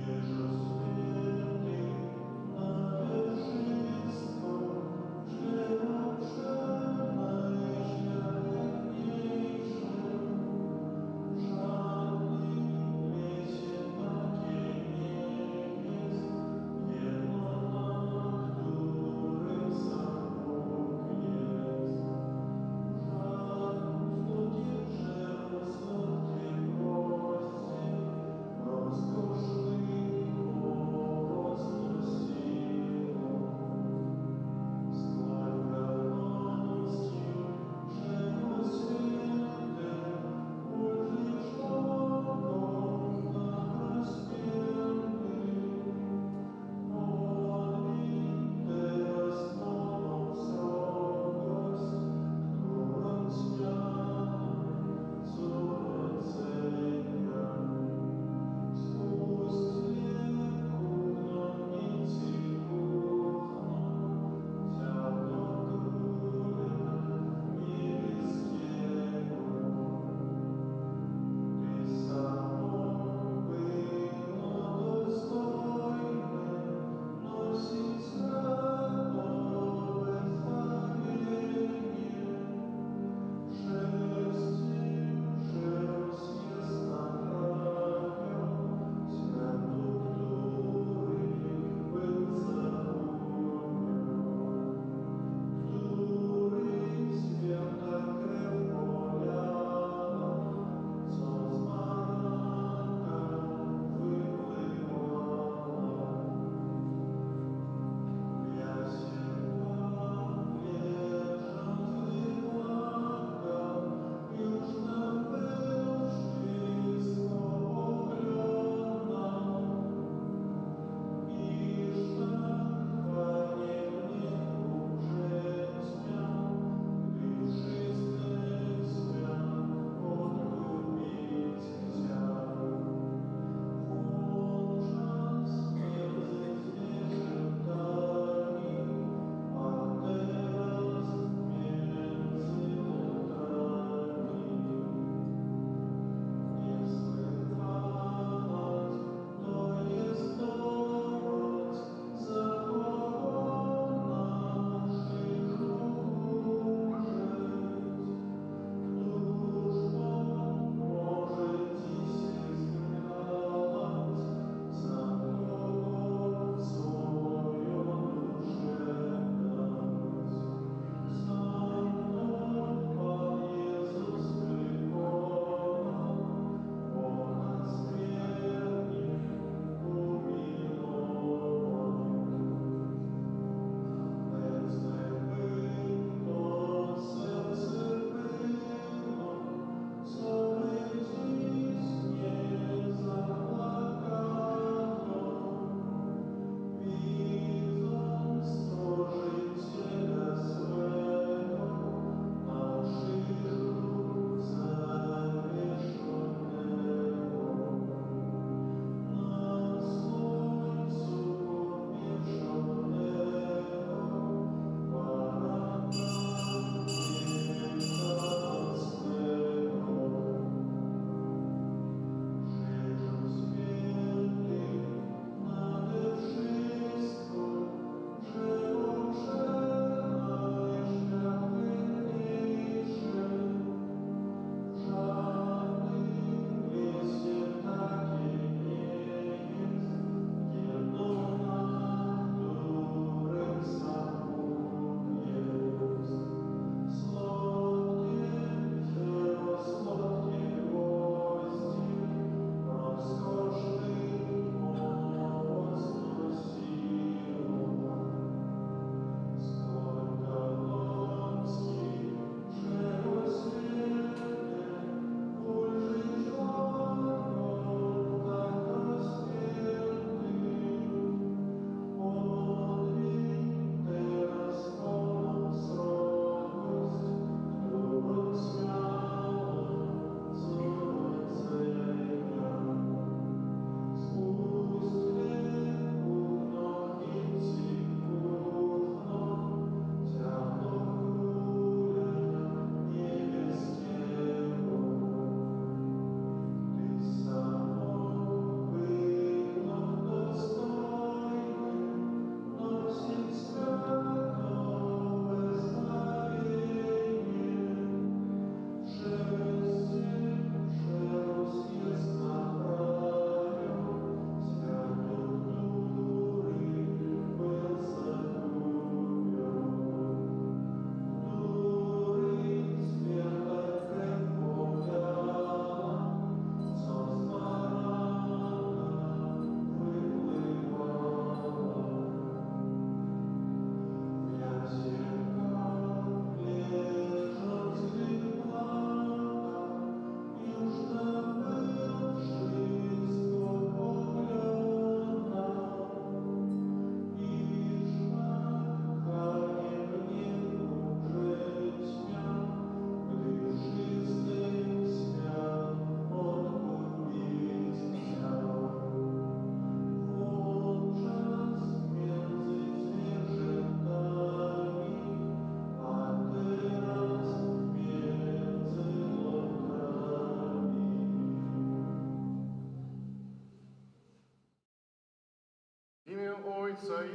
Żywioł święty, nade wszystko, drzewo przenajświatniejsze. Żadnym lesie takie nie jest, jedno, na którym sam Bóg jest. Żadne drzewo słodkie gwoździe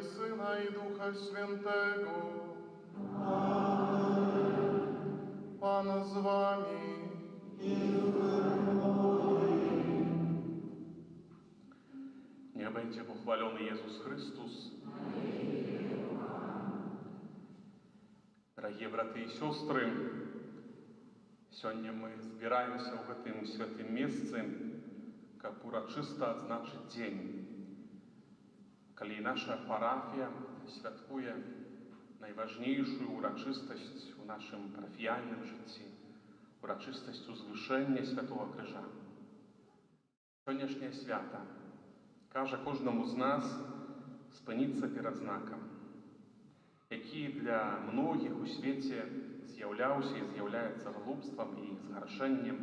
i Syna, i Ducha Świętego. Pan z wami. Niech będzie pochwalony Jezus Chrystus. Дорогие браты и сестры, сегодня мы збираемся в этом святым месте, как урочисто отзначить день, коли наша парафия святкує найважнейшую урочистость в нашем парафиальном житті, урочистость узвышення Святого Крижа. Сьогоднішнє свято каже кожному з нас спинитися перед знаком, який для многих у світі з'являвся і з'являється глупством і згаршенням,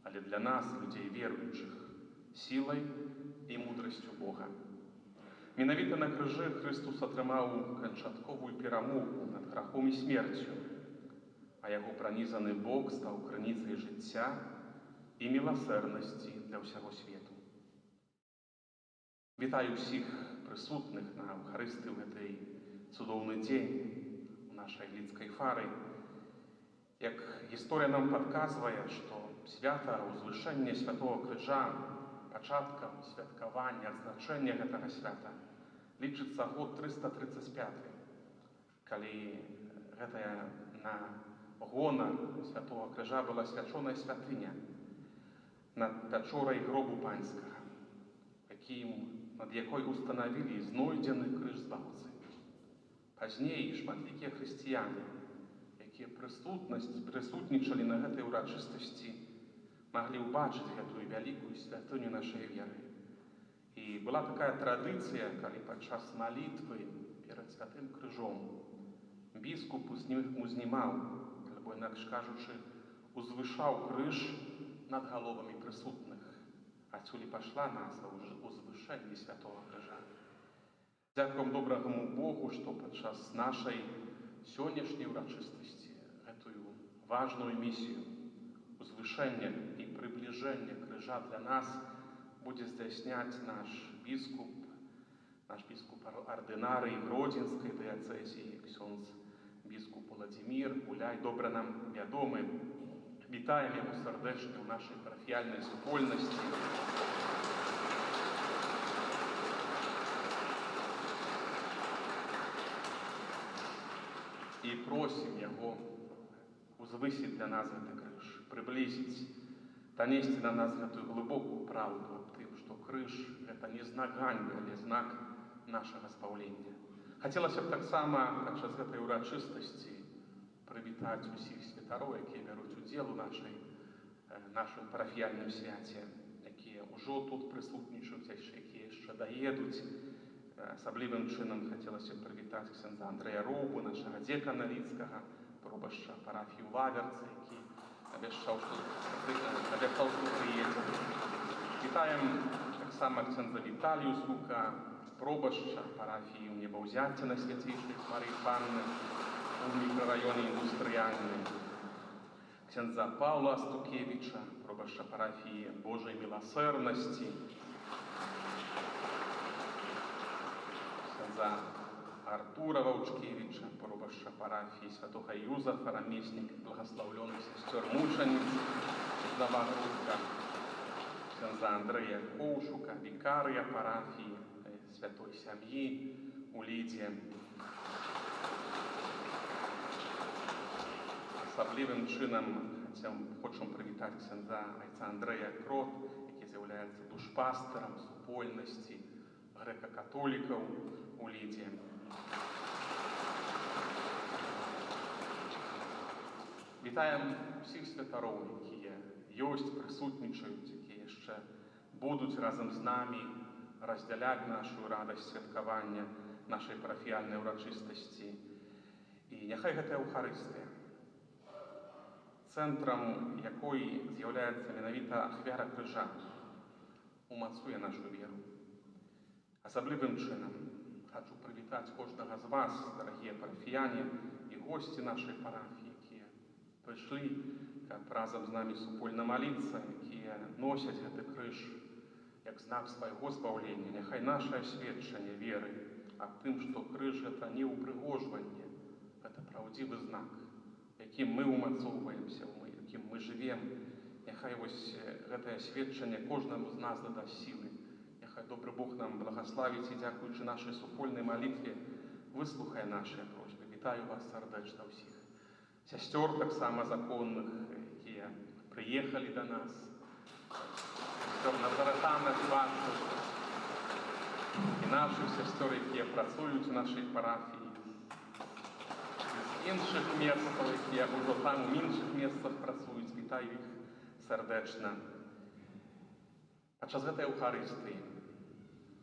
але для нас, людей віруючих, силою і мудрістю Бога. Менавіта на крижі Христос отримав канчаткову перемогу над грахом і смертю, а його пронизаний Бог став криницею життя і милосердності для всього світу. Вітаю всіх присутних на Евхаристії в цей цудовний день у нашій Лідській фарі. Як історія нам підказує, що свято узвишення Святого Крижа, початком святкування, відзначення цього свята, лічиться год 335, коли на гонор Святого Крижа була свячена святиня над печорою гробу Панського, над якою установили знойдений криж Збавcy. Пазней шматлікія християне, які присутнічали на гэтай урачистості, могли убачити гэтую вялікую святыню нашей веры. І була така традиція, коли падчас молитвы перед Святым Крыжом біскуп узнімав, або інакш кажучи, узвышаў крыж над головами присутних. Отсюда пошла назва узвышення Святого Крижа. Дякуємо доброму Богу, що подчас нашей сьогоднішньої урочистості эту важную миссию узвышення і приближення крижа для нас буде здійснять наш біскуп ординарий Гродзенської дієцезії, ксьондз біскуп Владимир Гуляй, добре нам відомий. Вітаємо його сердечно в нашій парафіальній супольності. І просимо його узвысить для нас этот крыж, приблизить, донести на нас эту глубокую правду об тем, что крыж – это не знак ганьбы, а знак нашего спавления. Хотелось бы так само, подчас этой урочистости, привітати усіх святарів, які беруть уділ у нашому парафіальному святі, які вже тут присутнічують, які ще доїдуть. Особливим чином хотілося б привітати ксьондза Андрея Робу, нашого декана Лідського, пробаща парафії у Ваверці, який обіцяв, що приїде. Вітаємо так само ксьондза Віталію Сука, пробаща парафії у Небовзяття Святейшої Марії Панни у мікрорайоні Індустріальний, ксьондза Павла Стукевича, пробаща парафії Божої Милосердності, ксьондза Артура Ваучкевича, пробаща парафії Святого Юзефа, рамесник благословленных сестер мучениц из Новогрудка, ксьондза Андрея Коушука, викария парафії Святой Сім'ї у Ліді. Особливим чином хочемо привітати ксьондза отця Андрея Крот, який з'являється душпастером супольності греко-католиків у Ліді. Вітаємо всіх святарів, які єсть, присутнічають, які ще будуть разом з нами розділяти нашу радість святкування нашої парафіальної урочистості. І нехай гэта Евхаристія, центром якої з'являється менавіта ахвяра крижа, умацує нашу віру. Особливим чином хочу привітати кожного з вас, дорогі парафіяни і гості нашої парафії, які прийшли, як разом з нами супольно молитися, які носять цей криж як знак свого спавлення. Нехай наше свідчення віри аб тым, што крыж гэта не ўпрыгожванне, гэта праўдзівы знак, якім мы ўмацоўваемся, якім мы жывем. Няхай вось гэтае сведчанне кожнаму з нас дадасць сілы. Няхай добры Бог нам благаславіць і, дзякуючы нашай супольнай малітве, выслухае нашыя просьбы. Вітаю вас сардэчна ўсіх. Сясцёр таксама законных, якія прыехалі да нас. Сясцёр назаратанак, бацтв. І нашых сясцёр, якія працуюць у нашай парафіі. З іншых месцаў, якія ўжо там у іншых месцах працуюць. Вітаю іх сардэчна. Падчас гэтай Еўхарыстыі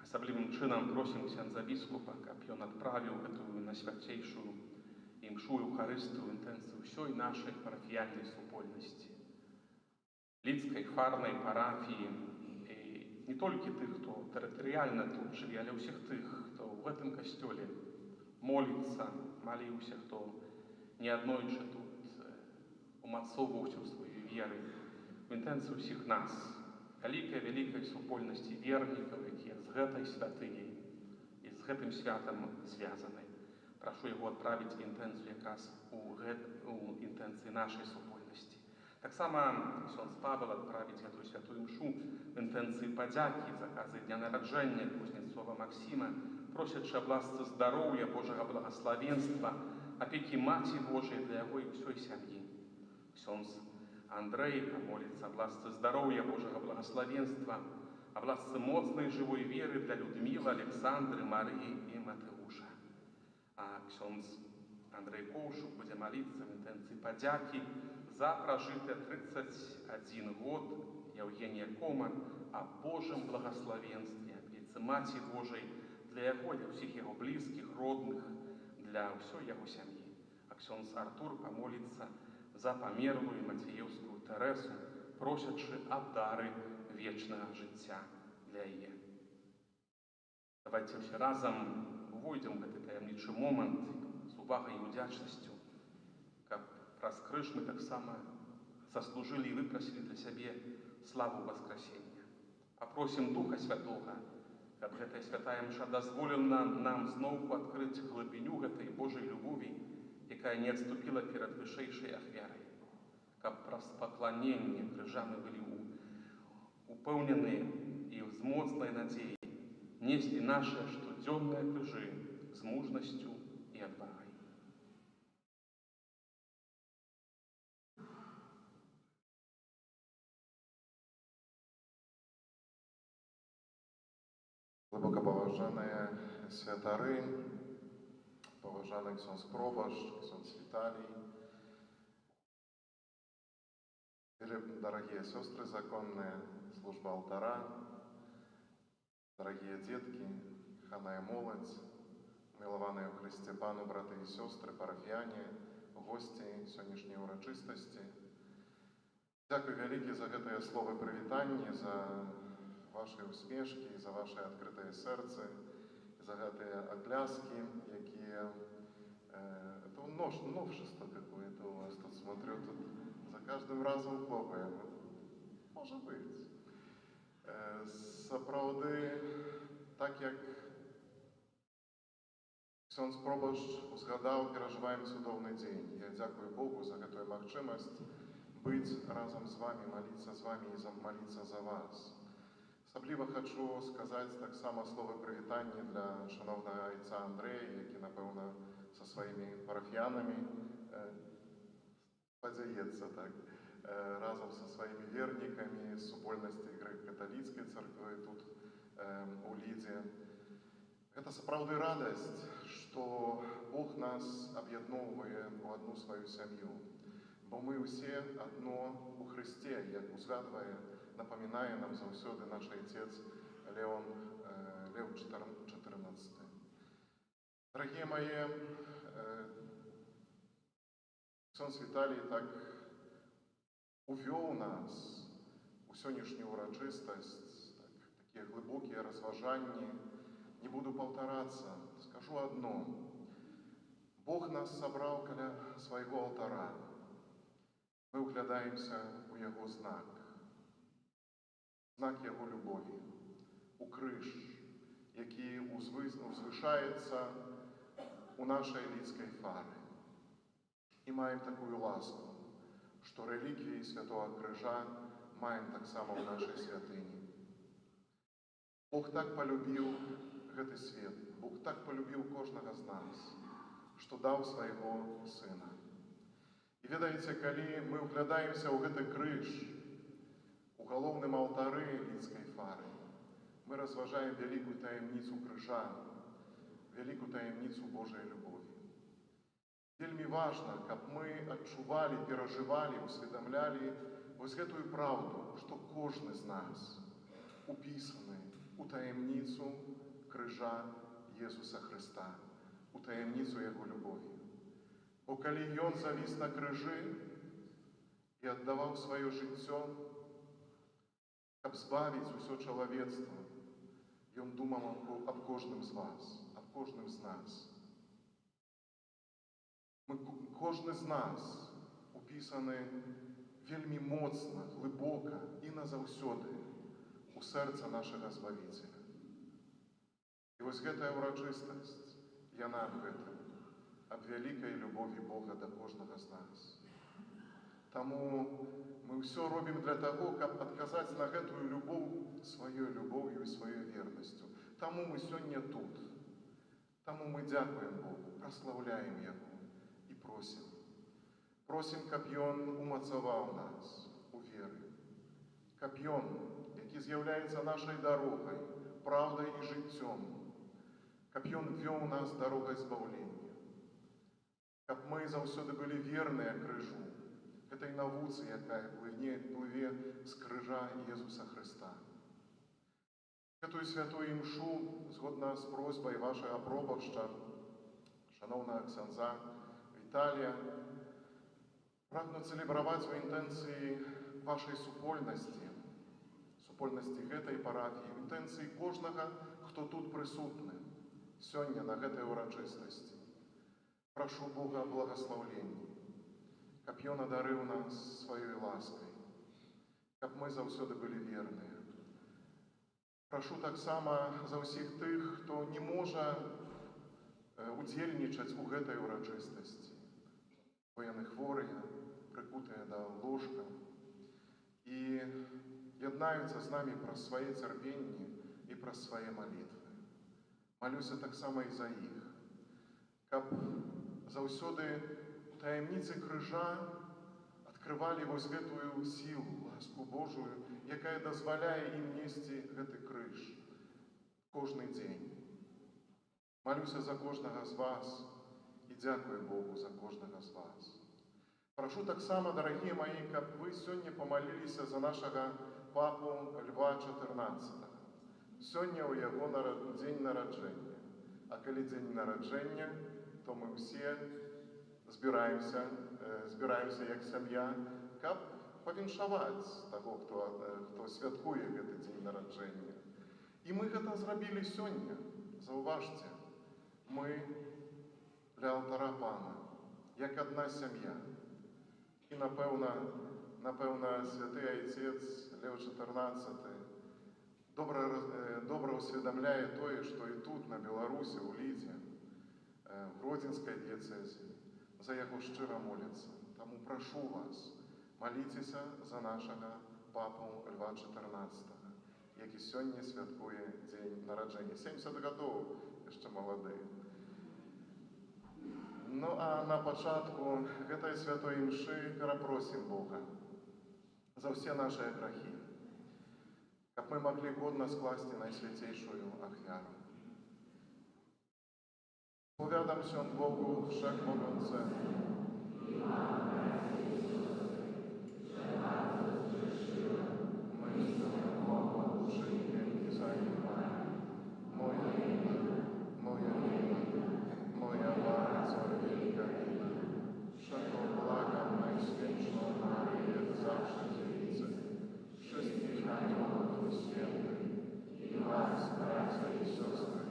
асаблівым чынам просім ксяндза біскупа, каб ён адправіў гэтую найсвяцейшую імшу Еўхарыстыю інтэнцыю ўсёй нашай парафіяльнай супольнасці. Лідскай хварнай парафіі, і не толькі тых, хто тэрытарыяльна тут жыве, але ўсіх тых, хто ў гэтым касцёле моліцца, маліўся, хто неаднойчы тут умацоўваўся ў сваёй веры, у інтэнцыю ўсіх нас, вялікай супольнасці вернікаў, якія з гэтай святыняй і з гэтым святам звязаны. Прашу яго адправіць інтэнцыю якраз у інтэнцыі нашай супольнасці. Таксама ксёндз Павел адправіць гэтую святую імшу в інтэнцыі падзякі з аказы дня нараджэння Кузнецова Максіма, просячы аб ласцы здароўя, Божага благаславенства, апекі Маці Божай для яго і ўсёй сям'і. Ксёндз Андрэй памоліцца аб ласцы здароўя, Божага благаславенства, аб ласцы моцнай жывой веры для Людмілы, Александры, Марыі і Матыуша. А ксёндз Андрэй Коўшук будзе маліцца в інтэнцыі падзякі за пражытыя 31 год Яўгенія Кома аб Божым благаславенстве, апецы Маці Божай для яго, для ўсіх яго блізкіх, родных, для ўсёй яго сям'і. А ксёндз Артур памоліцца за памерлую Мацееўскую Тэрэсу, просячы аб дары вечнага жыцця для яе. Давайте ўсе разам увойдзем гэты таямнічы момант з увагай і удзячнасцю, каб праз крыж мы таксама заслужылі і выпрасілі для сябе славу Васкрасення. Папросім Духа Святога, каб гэтая святая імша дазволіла нам зноўку адкрыць глыбіню гэтай Божай любові, якая не адступіла перад вышэйшай ахвярай, каб праз пакланенне крыжа мы былі упэўненыя і з моцнай надзеяй несці нашыя штодзённыя крыжы з мужнасцю і адвагай. Глыбокапаважаныя святары, паважаны ксёндз Пробашч, ксёндз Віталій, дорогие сестры законные, служба алтара, дорогие детки, ханая молодь, милованные в Христе Пану, браты и сестры, парафіяне, гости сённяшняй урачыстасці. Дзякуй вялікі за гэтыя словы прывітання, за ваши усмешкі, за ваши адкрытыя сэрцы, за гэтыя адляскі, якія... Это новшество какое-то у вас тут, смотрю, тут за каждым разом хлопаем. Может быть. Сапраўды, так як ксёндз Пробашч узгадаў, перажываем цудоўны дзень. Я дзякую Богу за гэтую магчымасць быць разам з вами, маліцца з вами і маліцца за вас. Асабліва хачу сказаць таксама словы прывітання для шановнага айца Андрэя, які, напэўна, са сваімі парафіянамі падзяецца так, разом со сваімі вернікамі з супольнасці грэка-каталіцкай царквы тут у Лідзе. Гэта сапраўды радасць, што Бог нас аб'ядноўвае ў адну сваю сям'ю. Бо мы ўсе адно у Хрысце, як узгадвае, напамінае нам заўсёды наш айцец Леў XIV. Дарагія мае, ксёндз Віталій так увёў нас у сённяшнюю урачыстасць, такія глыбокія разважанні. Не буду паўтарацца, скажу адно. Бог нас сабраў каля свайго алтара. Мы ўглядаемся у яго знак. Знак яго любові, у крыж, які узвышається у нашій людській фарі. І маємо таку ласку, що реліквії Святого Крижа маємо так само в нашій святині. Бог так полюбив гэты свет, Бог так полюбив кожного з нас, що дав свайго Сина. І ведаеце, калі мы углядаемся ў гэты крыж, у галоўным алтары людскай фары, мы разважаем вялікую таямніцу крыжа, вялікую таямніцу Божай любові. Вельмі важна, каб мы адчувалі, перажывалі, усведамлялі вось гэтую праўду, што кожны з нас упісаны у таямніцу крыжа Jesúsa Христа, у таямніцу Яго любові. Бо калі Ён завіс на крыжы і аддаваў сваё жыццё, каб збавіць усё чалавецтва, Ён думаў аб кожным з вас, аб кожным з нас. Кожны з нас упісаны вельмі моцна, глыбока і назаўсёды у сэрца нашага Збавіцеля. І вось гэтая ўрачыстасць, яна аб гэтым, аб вялікай любові Бога да кожнага з нас. Таму мы ўсё робім для таго, каб адказаць на гэтую любоў сваёй любоўю і сваёй вернасцю. Таму мы сёння тут. Таму мы дзякуем Богу, праслаўляем Яго і просім. Просім, каб Ён умацаваў нас у веры. Каб Ён, які з'яўляецца нашай дарогай, праўдай і жыццём, каб Ён вёў нас дарогай збаўлення. Каб мы заўсёды былі верныя крыжу, гэтай навуцы, якая плыве з крыжа Jesúsa Христа. Гэтую святую імшу, згодна з просьбай вашага пробашча, шаноўнага ксяндза Віталія, прагну цэлебраваць у інтэнцыі вашай супольнасці, супольнасці гэтай парафіі, у інтэнцыі кожнага, хто тут прысутны сёння на гэтай урачыстасці. Прашу Бога благаслаўлення, каб Ён адарыў нас сваёй ласкай, каб мы заўсёды былі верныя. Прашу таксама за ўсіх тых, хто не можа удзельнічаць у гэтай урачыстасці, бо яны хворыя, прыкутыя да ложка, і яднаюцца з намі праз свае цярпенні і праз свае малітвы. Малюся таксама і за іх, каб заўсёды у таямніцы крыжа адкрывалі вось гэтую сілу, ласку Божую, якая дазваляе ім несці гэты крыж кожны дзень. Малюся за кожнага з вас і дзякую Богу за кожнага з вас. Прашу таксама, дарагія маі, каб вы сёння памаліліся за нашага папу Льва XIV. Сёння ў яго дзень нараджэння. А калі дзень нараджэння, то мы ўсе збіраемся як сям'я, каб павіншаваць таго, хто святкуе гэты дзень нараджэння. І мы гэта зрабілі сёння. Заўважце, мы ля алтара Пана, як адна сям'я. І, напэўна, святы айцец Леў XIV добра ўсведамляе тое, што і тут, на Беларусі, у Лідзе, Гродзенскай дыяцэзі, за яго шчыра моляцца. Таму прашу вас, маліцеся за нашага папу Льва XIV, які сёння святкуе дзень нараджэння. 70 гадоў, яшчэ малады. Ну а на пачатку гэтай святой імшы перапросім Бога за ўсе нашыя грахі, каб мы маглі годна скласці найсвяцейшую ахвяру. Powiadam się Bogu Wszechmogącemu, myślą, mową, uczynkiem i zajmowaniem. Moja wina, moja bardzo wielka wina. Wszelką błagam Najświętszą Maryję, zawsze Dziewicę, wszystkich aniołów i świętych i was, bracia i siostry,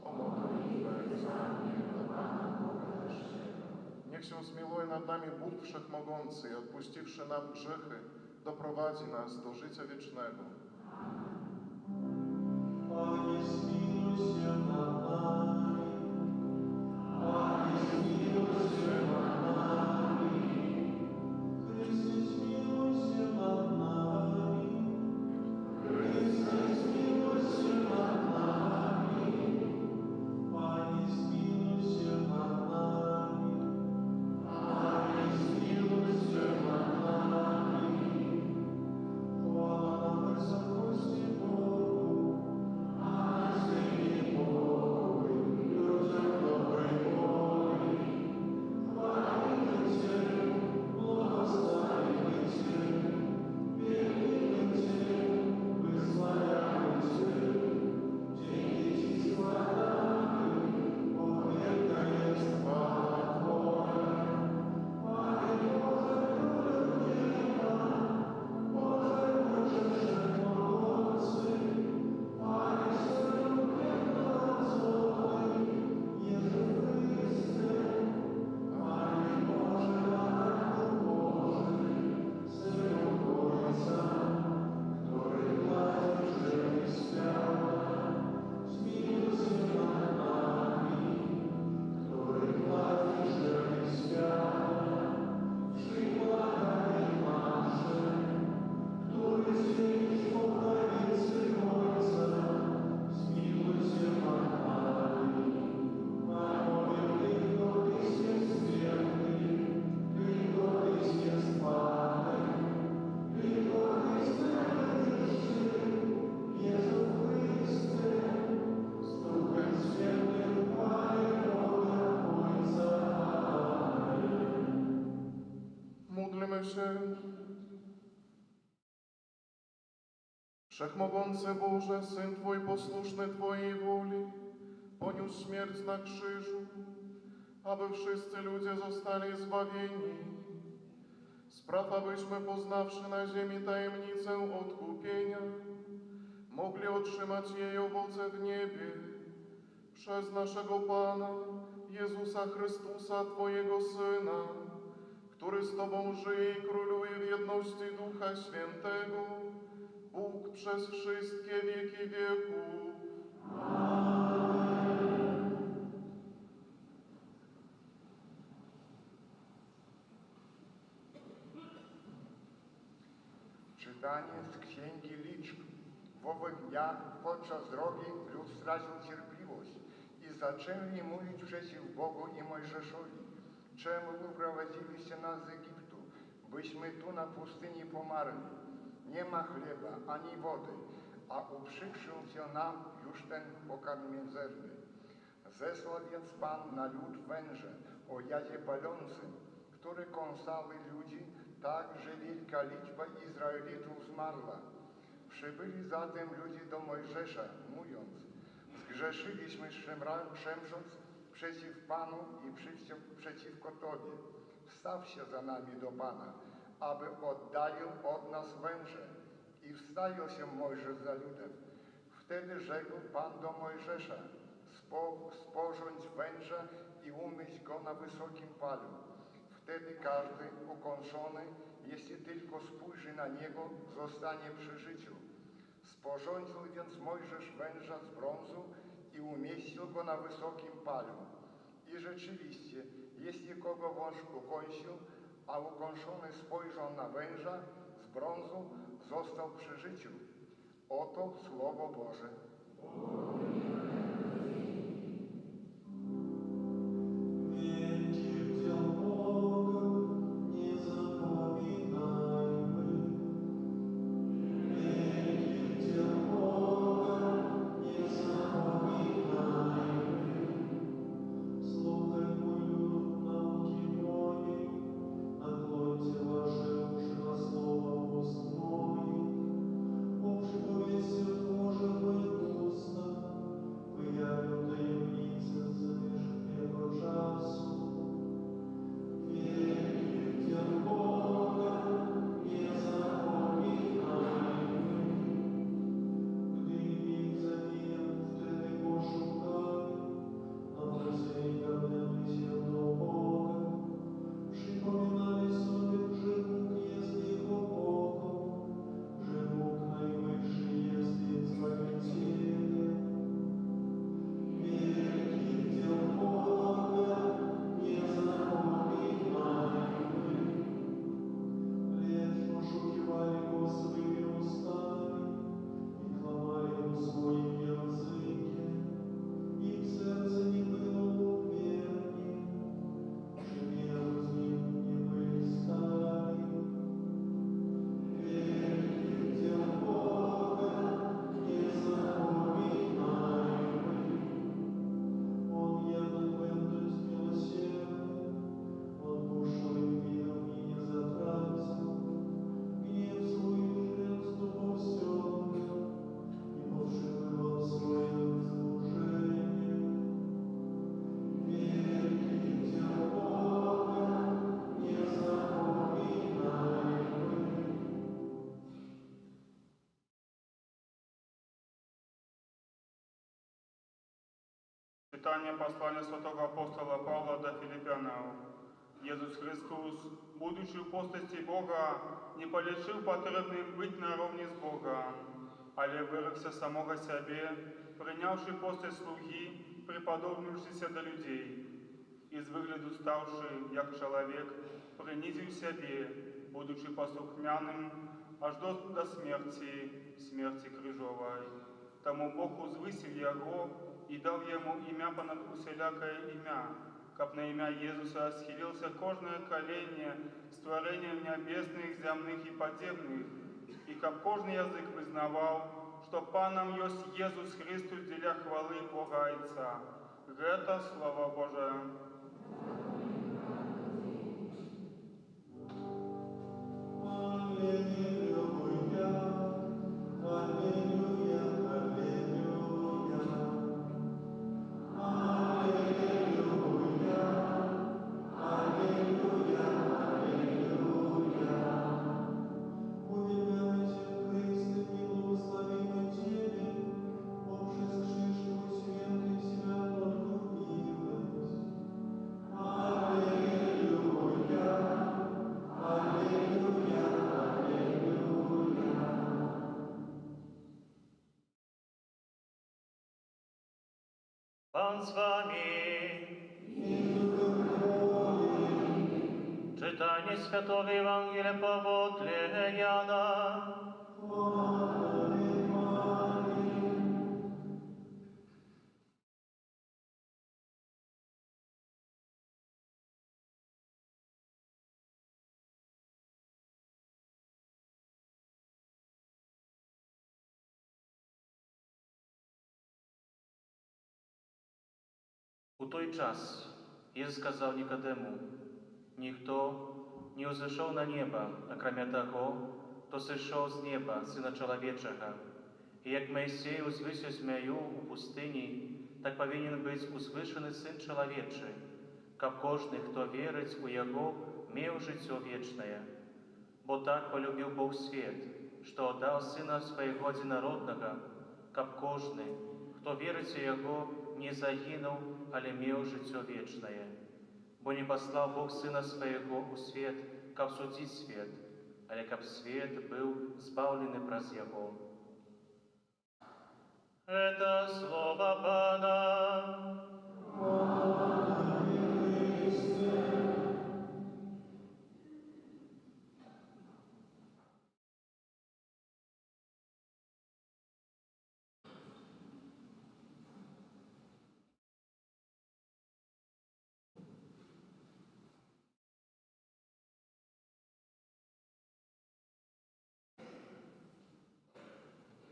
o modlitwę za mnie do Pana Boga naszego. Niech się zmiłuje nad nami Bóg Wszechmogący i odpuściwszy nam grzechy, doprowadzi nas do życia wiecznego. Panie, zmiłuj Módlmy się. Wszechmogący Boże, Syn Twój posłuszny Twojej woli, poniósł śmierć na krzyżu, aby wszyscy ludzie zostali zbawieni. Spraw, abyśmy poznawszy na ziemi tajemnicę odkupienia, mogli otrzymać jej owoce w niebie, przez naszego Pana, Jezusa Chrystusa, Twojego Syna, który z Tobą żyje i króluje w jedności Ducha Świętego, Bóg przez wszystkie wieki wieków. Czytanie z Księgi Liczb. W owych dniach podczas drogi lud stracił cierpliwość i zaczęli mówić przeciw Bogu i Mojżeszowi. Czemu wyprowadziliście nas z Egiptu, byśmy tu na pustyni pomarli? Nie ma chleba ani wody, a uprzykrzył się nam już ten pokarm mizerny. Zesłał więc Pan na lud węże o jadzie palącym, które kąsały ludzi, tak, że wielka liczba Izraelitów zmarła. Przybyli zatem ludzie do Mojżesza, mówiąc: zgrzeszyliśmy szemrząc przeciw Panu i przeciwko Tobie. Wstaw się za nami do Pana, aby oddalił od nas węże. I wstają się Mojżesz za ludem. Wtedy rzekł Pan do Mojżesza: sporządź węża i umyć go na wysokim palu. Wtedy każdy ukąszony, jeśli tylko spojrzy na niego, zostanie przy życiu. Sporządził więc Mojżesz węża z brązu i umieścił go na wysokim palu. I rzeczywiście, jeśli kogo wąż ukąsił, a ukąszony spojrzał na węża z brązu, został przy życiu. Oto Słowo Boże. Читание послания святого апостола Павла до Филиппянов. Иисус Христос, будучи в постасти Бога, не полишил потребным быть наравне с Богом, але вырекся самого себе, принявший постать слуги, преподобнившийся до людей, из выгляду ставший, як человек, принизил себе, будучи послухняным, аж до смерти, смерти крыжовой. Тому Бог узвысил Его и дал Ему имя понад усялякое имя, как на имя Иисуса схилился кожное колени с творением небесных, земных и подземных, и как кожный язык вызнавал, что Паном есть Иисус Христос для хвалы Бога Отца. Это Слово Божие. Пан с вами. Читание Святого Евангелия поводле Яна. У той час Ісус сказав Нікодему: ніхто не узышоў на неба, акрамя таго, хто сышоў з неба, Сына Чалавечага. І як Моисей узвысіў змяю у пустыні, так павінен быць узвышаны Сын Чалавечы, каб кожны, хто верыць у Яго, меў жыццё вечнае. Бо так полюбіў Бог свет, што аддаў Сына Свайго адзінароднага, каб кожны, хто верыць у Яго, не загінуў, але меў жыццё вечнае. Бо не паслаў Бог Сына Свайго ў свет, каб судзіць свет, але каб свет быў збаўлены праз Яго. Это Слово Пана.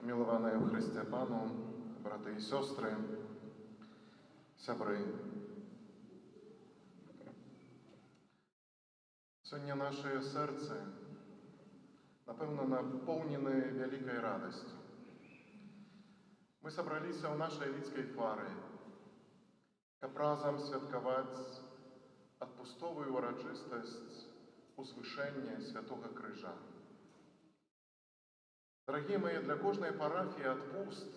Милованные в Христе Пану, браты и сестры, сябры. Сегодня наше сердце, напевно, наполнены великой радостью. Мы собрались в нашей Лидской фары, как разом святковать отпустовую урочистость узвышения Святого Крыжа. Дорогие мои, для кожной парафии отпуст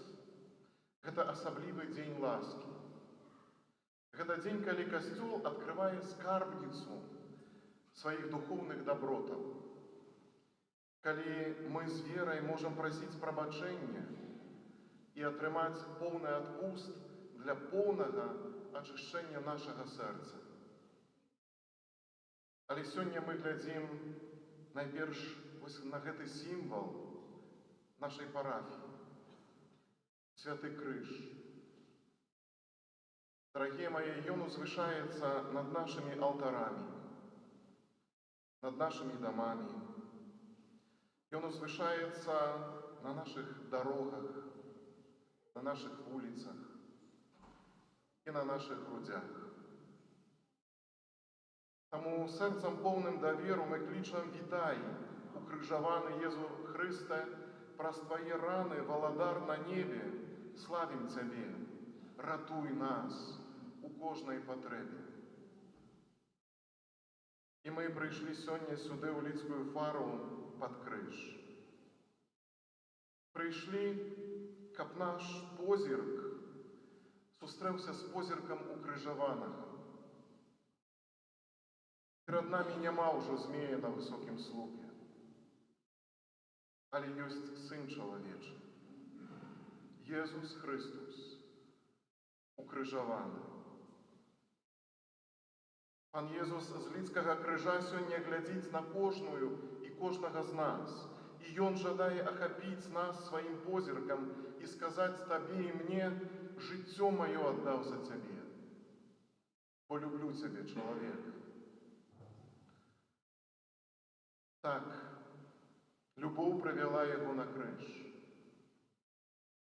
– это особливый день ласки. Это день, когда Костел открывает скарбницу своих духовных добротов. Когда мы с верой можем просить пробачения и отрымать полный отпуст для полного очищения нашего сердца. Але сегодня мы глядим найперш на этот символ нашей парафии, Святый Крыж. Дорогие мои, он возвышается над нашими алтарами, над нашими домами. И он возвышается на наших дорогах, на наших улицах и на наших грудях. Тому серцем повним довіру ми кличем «Вітай, укрижований Єзу Христе, праз Твои раны, володар на небе, славим Тебе, ратуй нас у кожной потребе». І ми прийшли сьогодні сюди у Лідську фару під криш. Прийшли, щоб наш позірк сустрэўся з позіркам укрыжаванага. Перад намі няма ўжо змея на высокім слупе, але ёсць Сын Чалавечы, Езус Христус, укрыжаваны. Пан Езус з Лідскага крыжа сёння глядзіць на кожную і кожнага з нас, і Ён жадае ахапіць нас сваім позіркам і сказаць табе і мне: жыццё маё аддаў за цябе, бо люблю цябе, чалавек. Так, любоў прывяла яго на крыж.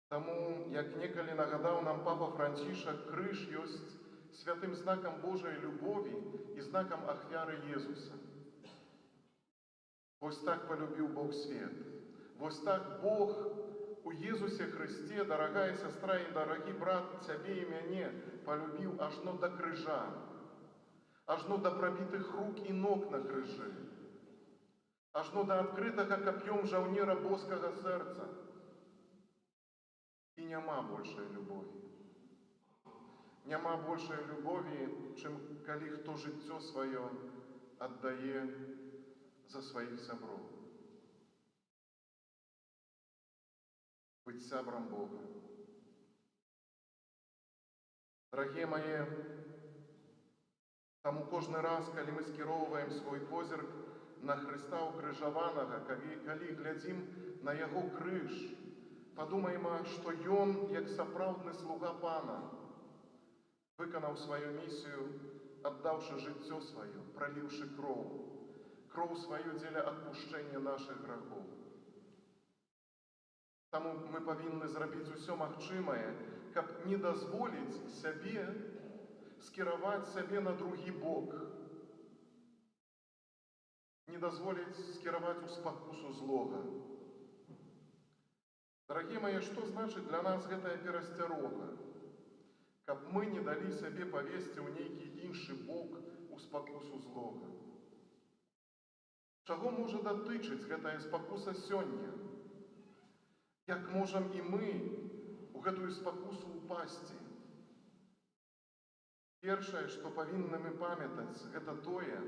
Таму, як некалі нагадаў нам папа Францішак, крыж ёсць святым знакам Божай любові і знакам ахвяры Езуса. Вось так полюбіў Бог свет. Вось так Бог у Езусе Христе, дарагая сястра і дарагі брат, цябе і мяне полюбіў ажно да крыжа, ажно да прабітых рук і ног на крыжы, ажно да адкрытага кап'ём жаўнера боскага сэрца. І няма большай любові. Няма большай любові, чым калі хто жыццё сваё аддае за сваіх сяброў. Быць сябрам Бога. Дарагія мае, таму кожны раз, калі мы скіроўваем свой позірк на Хрыста укрыжаванага, калі глядзім на яго крыж, падумайма, што Ён, як сапраўдны слуга Пана, выканаў сваю місію, аддаўшы жыццё сваё, праліўшы кроў сваю дзеля адпушчэння нашых грахоў. Таму мы павінны зрабіць усё магчымае, каб не дазволіць сябе скіраваць сябе на другі бок, не дазволіць скіраваць у спакусу злога. Дарагія мае, што значыць для нас гэтая перасцярога? Каб мы не далі сябе павесці ў нейкі іншы бок у спакусу злога. Чаго можа датычыць гэтая спакуса сёння? Як можам і мы у гэтую спакусу упасці? Першае, што павінны мы памятаць, гэта тое,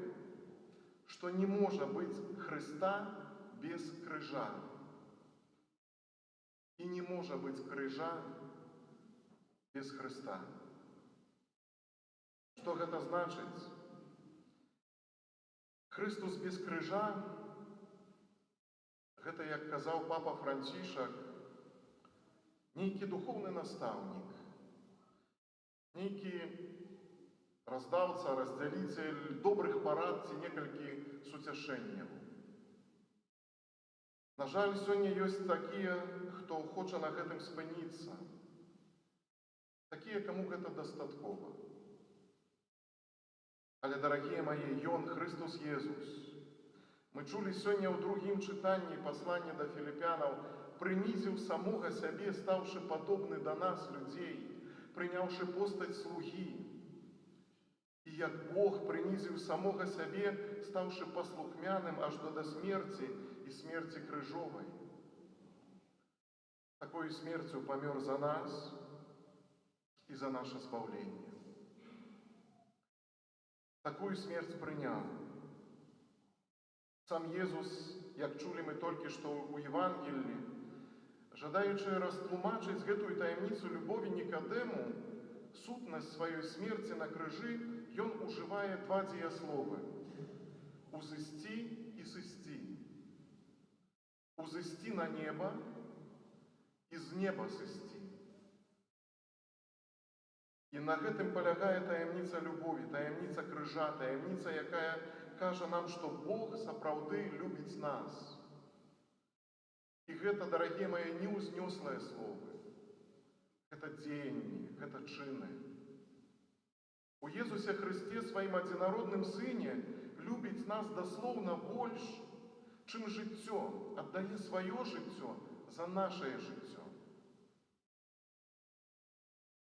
што не можа быць Хрыста без крыжа. І не можа быць крыжа без Хрыста. Што гэта значыць? Христус без крыжа – гэта, як казаў папа Францішак, нейкі духоўны настаўнік, нейкі раздаўца, раздзяліцель добрых парад ці некалькі суцяшэнняў. На жаль, сёння ёсць такія, хто хоча на гэтым спыніцца, такія, каму гэта дастаткова. Але, дарагія мае, Ён, Христус Езус, мы чулі сёння ў другім чытанні паслання да філіпянаў, прынізіў самога сябе, стаўшы падобны да нас, людзей, прыняўшы постаць слугі. І як Бог прынізіў самога сябе, стаўшы паслухмяным аж да смерці і смерці крыжовай. Такою смерцю памёр за нас і за наша збаўленне. Такую смерць прыняў. Сам Езус, як чулі мы толькі што ў Евангеллі, жадаючы растлумачыць гэтую таямніцу любові Нікадэму, сутнасць сваёй смерці на крыжы, ён ужывае два дзеясловы: узысці і сысці. Узысці на неба і з неба сысці. І на гэтым палягае таямніца любові, таямніца крыжа, таямніца, якая кажа нам, што Бог сапраўды любіць нас. І гэта, дарагія мае, не ўзнёслыя словы. Гэта дзеянні, гэта чыны. У Езусе Хрысце, сваім адзінародным Сыне, любіць нас даслоўна больш, чым жыццё, аддае сваё жыццё за нашае жыццё.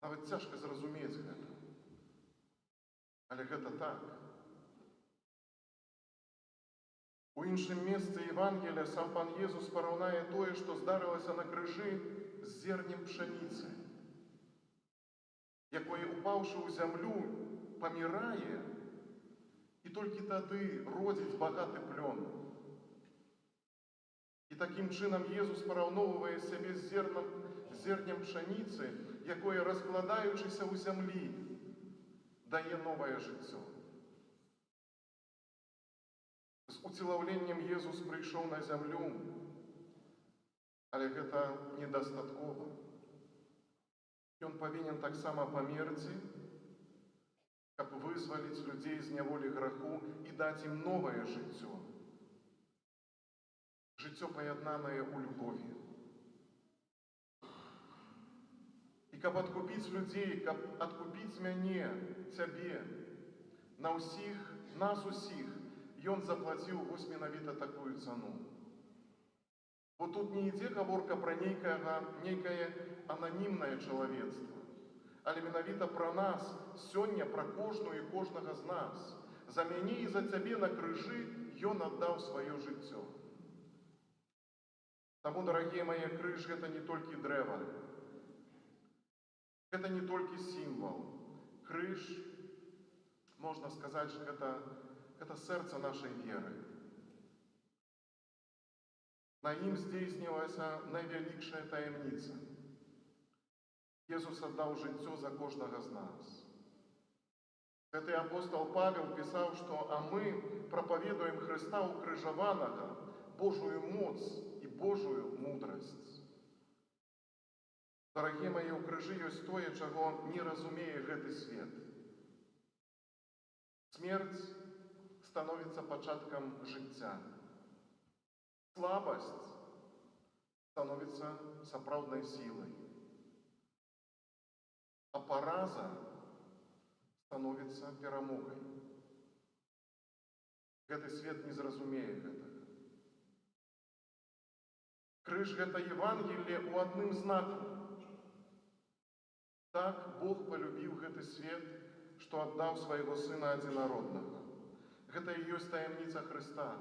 Нават цяжка зразумець гэта. Але гэта так. У іншым месцы Евангелія сам Пан Езус параўнае тое, што здарылася на крыжы, з зернем пшаніцы. якое, упаўшы ў зямлю, памірае, і толькі тады родзіць багаты плён. І такім чынам Езус параўноўвае сябе з зернем пшаніцы, якое, раскладаючыся ў зямлі, дае новае жыццё. З уцелаўленнем Езус прыйшоў на зямлю, але гэта недастаткова. Ён павінен таксама памерці, каб вызваліць людзей з няволі граху і даць ім новае жыццё. Жыццё, паяднанае ў любові. І каб адкупіць людзей, каб адкупіць мяне, цябе, нас усіх, Ён заплаціў вось менавіта такую цану. Бо тут не ідзе гаворка пра нейкае ананімнае чалавецтва, але менавіта пра нас, сёння пра кожную і кожнага з нас. За мяне і за цябе на крыжы Ён аддаў сваё жыццё. Таму, дарагія мае, крыж — гэта не толькі дрэва, гэта не толькі сімвал. Крыж, можна сказаць, гэта сэрца нашай веры. На ім здзейснілася найвялікшая таямніца. Езус аддаў жыццё за кожнага з нас. Святы апостол Павел пісаў, што «А мы прапаведуем Хрыста укрыжаванага, Божую моц і Божую мудрасць». Дарагія мае, у крыжы ёсць тое, чаго не разумее гэты свет. Смерць становіцца пачаткам жыцця. Слабасць становіцца сапраўднай сілай. А параза становіцца перамогай. Гэты свет не зразумее гэтага. Крыж — гэта Евангелие ў адным знаку. Так Бог полюбіў гэты свет, што аддаў свайго Сына адзінароднага. Гэта і ёсць таямніца Хрыста.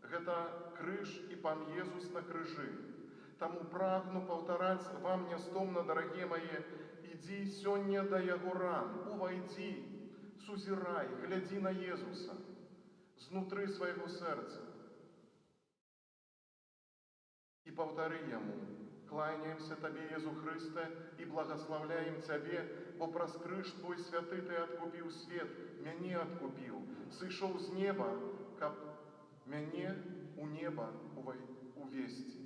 Гэта крыж і Пан Езус на крыжы. Таму прагну паўтараць вам нястомна, дарагія мае, ідзі сёння да Яго ран, увайдзі, сузірай, глядзі на Езуса знутры свайго сэрца. І паўтары Яму: кланяемся Табе, Езу Хрысте, і благаслаўляем Цябе, бо праз крыж Твой святы Ты адкупіў свет, мяне адкупіў, сышоў з неба, каб мяне у неба увесці.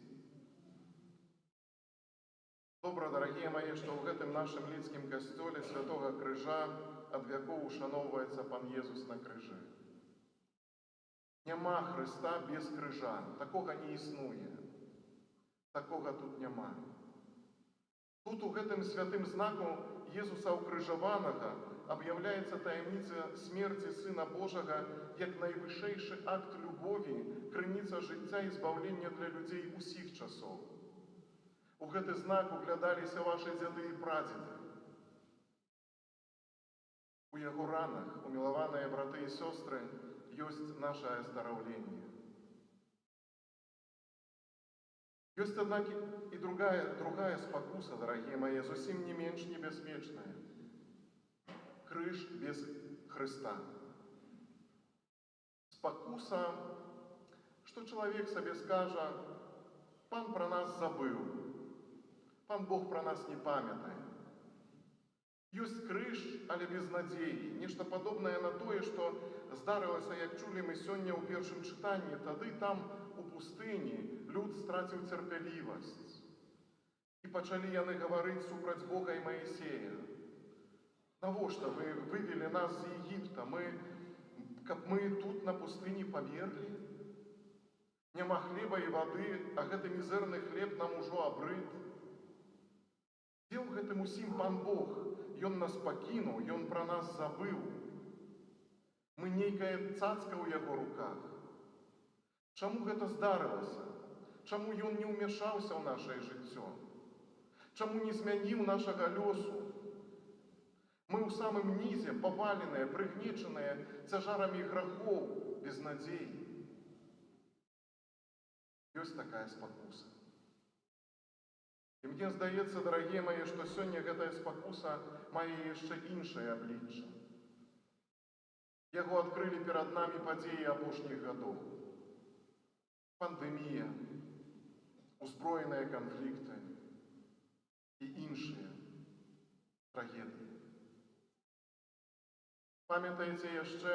Добра, дарагія мае, што ў гэтым нашым лідскім касцёле Святога Крыжа ад вякоў ушаноўваецца Пан Езус на крыжы. Няма Хрыста без крыжа, такога не існуе. Такога тут няма. Тут у гэтым святым знаку Езуса укрыжаванага аб'яўляецца таямніца смерці Сына Божага як найвышэйшы акт любові, крыніца жыцця і збаўлення для людзей усіх часоў. У гэты знак углядаліся вашы дзяды і прадзеды. У яго ранах, умілаваныя браты і сёстры, ёсць нашае аздараўленне. Ёсць, аднак, і другая спакуса, дарагія мае, зусім не менш небяспечная. Крыж без Хрыста. Спакуса, што чалавек сабе скажа: «Пан пра нас забыў, Пан Бог пра нас не памятае». Ёсць крыж, але без надзеі, нешта падобнае на тое, што здарылася, як чулі мы сёння ў першым чытанні. Тады там, у пустыні, люд страціў цярпялівасць. І пачалі яны гаварыць супраць Бога і Маісея: «Навошта вы вывелі нас з Егіпта? Каб мы тут на пустыні памерлі? Няма хлеба і вады, а гэты мізэрны хлеб нам ужо абрыд. Дзе ў гэтым усім Пан Бог? Ён нас пакінуў, Ён пра нас забыў. Мы нейкая цацка ў Яго руках. Чаму гэта здарылася? Чаму Ён не ўмяшаўся ў нашае жыццё? Чаму не змяніў нашага лёсу? Мы ў самым нізе, паваленыя, прыгнечаныя цяжарамі грахоў, без надзеі». Ёсць такая спакуса. І мне здаецца, дарагія мае, што сёння гэтая спакуса мае яшчэ іншае аблічча. Яго адкрылі перад намі падзеі апошніх гадоў. Пандэмія, узброеныя канфлікты і іншыя трагедыі. Памятаеце яшчэ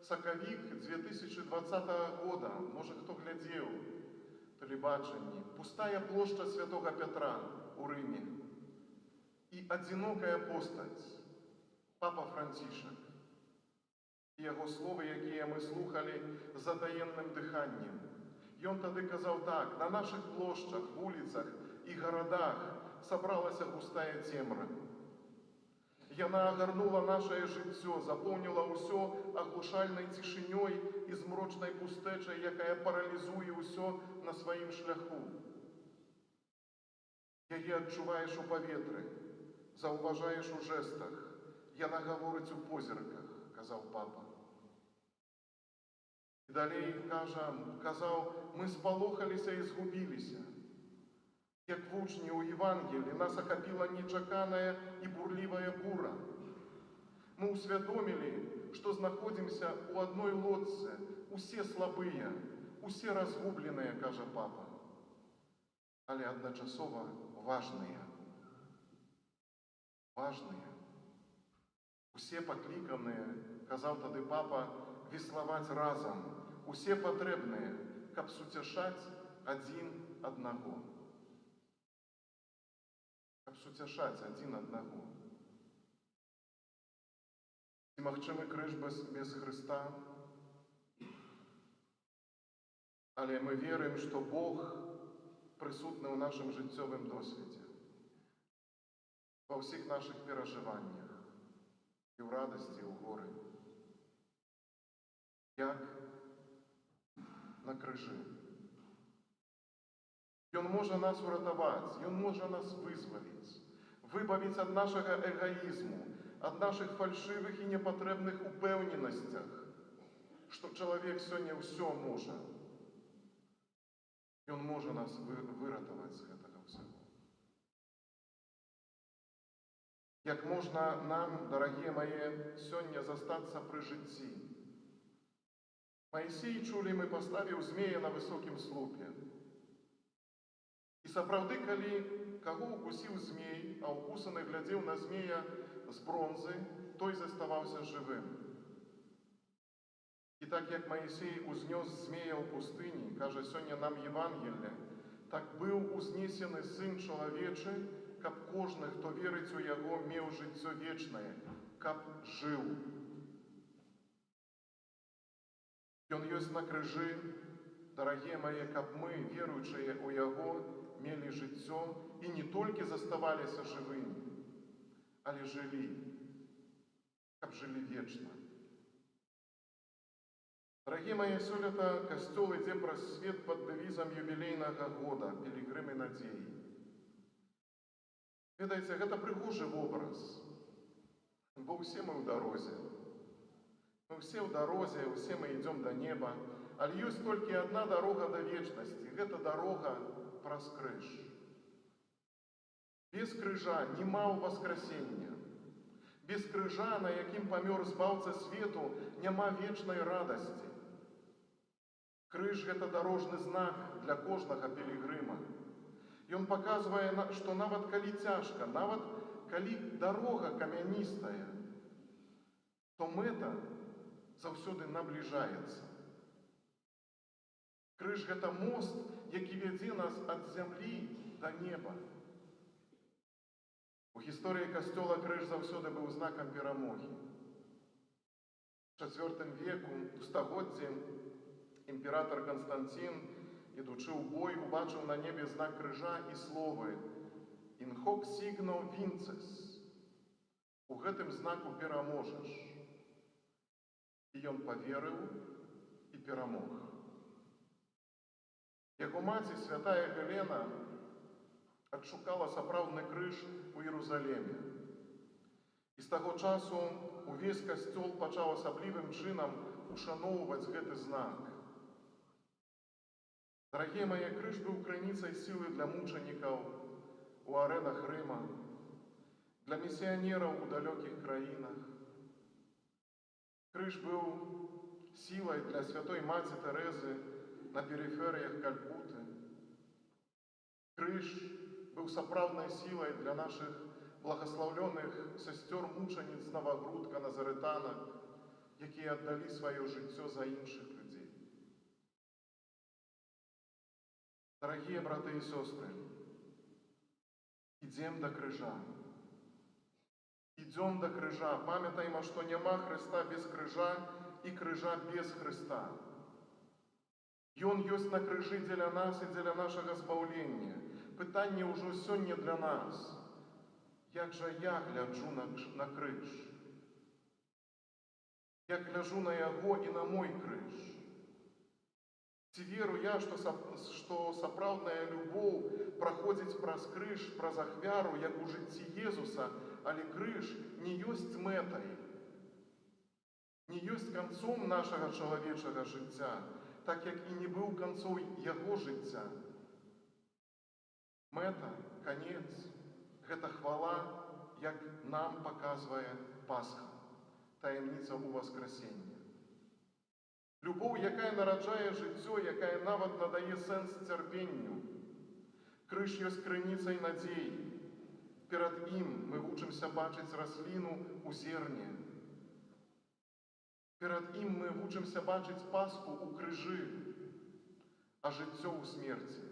сакавік 2020 года, можа хто глядзеў тэлебачанні, пустая плошча Святога Пятра ў Рыме і адзінокая постаць, папа Францішак. І яго словы, якія мы слухалі з затаенным дыханнем. Ён тады казаў так: на нашых плошчах, вуліцах і гарадах сабралася густая цемра. Яна агарнула нашае жыццё, запоўніла ўсё аглушальнай цішынёй і змрочнай пустэчай, якая паралізуе ўсё на сваім шляху. Яе адчуваеш у паветры, заўважаеш у жэстах, яна гаворыць у позірках, казаў папа. І далей казаў, мы спалохаліся і згубіліся. Як вучні ў Евангелі нас ахапіла нечаканая і бурлівая бура. Мы ўсвядомілі, што знаходзімся ў адной лодцы, усе слабыя, усе разгубленыя, кажа папа, але адначасова важныя. Важныя. Усе пакліканыя, казаў тады папа, веславаць разам, усе патрэбныя, каб суцяшаць адзін аднаго. Каб суцяшаць адзін аднаго. Ці магчымы крыж без Хрыста? Але мы верым, што Бог прысутны ў нашым жыццёвым досведзе, ва ўсіх нашых перажываннях, і ў радасці, і ў горы. Як на крыжы. Ён можа нас уратаваць, Ён можа нас вызваліць, выбавіць ад нашага эгаізму, ад нашых фальшывых і непатрэбных упэўненасцях, што чалавек сёння ўсё можа. Ён можа нас выратаваць з гэтага ўсяго. Як можна нам, дарагія мае, сёння застацца пры жыцці? Маісей, чулі мы, паставіў змея на высокім слупе. І сапраўды, калі каго укусіў змей, а укусаны глядзеў на змея з бронзы, той заставаўся жывым. І так як Маісей узнёс змея ў пустыні, кажа сёння нам Евангелле, так быў узнесены Сын чалавечы, каб кожны, хто верыць у Яго, меў жыццё вечнае, каб жыў. Ён ёсць на крыжы, дарагія мае, каб мы, веруючыя ў Яго, мелі жыццё і не толькі заставаліся жывымі, але жылі, каб жылі вечна. Дарагія мае, сёлета касцёл ідзе праз свет пад дэвізам юбілейнага года «Пілігрымы надзеі». Ведаеце, гэта прыгожы вобраз, бо ўсе мы ў дарозе. Мы ўсе ў дарозе, ўсе мы ідзём да неба, але ёсць толькі адна дарога да вечнасці, гэта дарога праз крыж. Без крыжа няма ўваскрасення. Без крыжа, на якім памёр збаўца свету, няма вечнай радасці. Крыж – гэта дарожны знак для кожнага пілігрыма. Ён паказвае, што нават калі цяжка, нават калі дарога камяністая, то мэта заўсёды набліжаецца. Крыж – гэта мост, які вядзе нас ад зямлі да неба. У гісторыі касцёла крыж заўсёды быў знакам перамогі. У IV веку, у стагоддзі, імператар Канстантин, ідучы ў бой, убачыў на небе знак крыжа і словы «In hoc signo vinces» – «У гэтым знаку пераможаш». І ён паверыў і перамог. Яго маці, святая Гелена, адшукала сапраўдны крыж у Іерусаліме. І з таго часу увесь касцёл пачаў асаблівым чынам ушаноўваць гэты знак. Дарагія мае, крыж быў крыніцай сілы для мучанікаў, у аренах Рыма, для миссионеров у далеких краинах. Крыж был силой для святой Мати Терезы на перифериях Калькутты. Крыж был соправдной силой для наших благословленных сестер-мучениц Новогрудка, Назаретана, які отдали свое життя за інших людей. Дорогие браты и сестры, идем до крыжа. Идем до крыжа. Пам'ятаємо, що нема Христа без крыжа и крыжа без Христа. Ён ёсць на крыжы дзеля нас и дзеля нашага збаўлення. Пытанне ўжо сёння для нас. Як жа я гляджу на крыж? Як гляжу на яго і на мой крыж? Ці веру я, што сапраўдная любоў праходзіць праз крыж, праз ахвяру, як у жыцці Езуса, але крыж не ёсць мэтай, не ёсць канцом нашага чалавечага жыцця, так як і не быў канцом яго жыцця. Мэта, канец, гэта хвала, як нам паказвае Пасха, таямніца ўваскрасення. Любоў, якая нараджае жыццё, якая нават надае сэнс цярпенню. Крыж ёсць крыніцай надзеі. Перад ім мы вучымся бачыць расліну ў зерне. Перад ім мы вучымся бачыць Пасху ў крыжы, а жыццё ў смерці.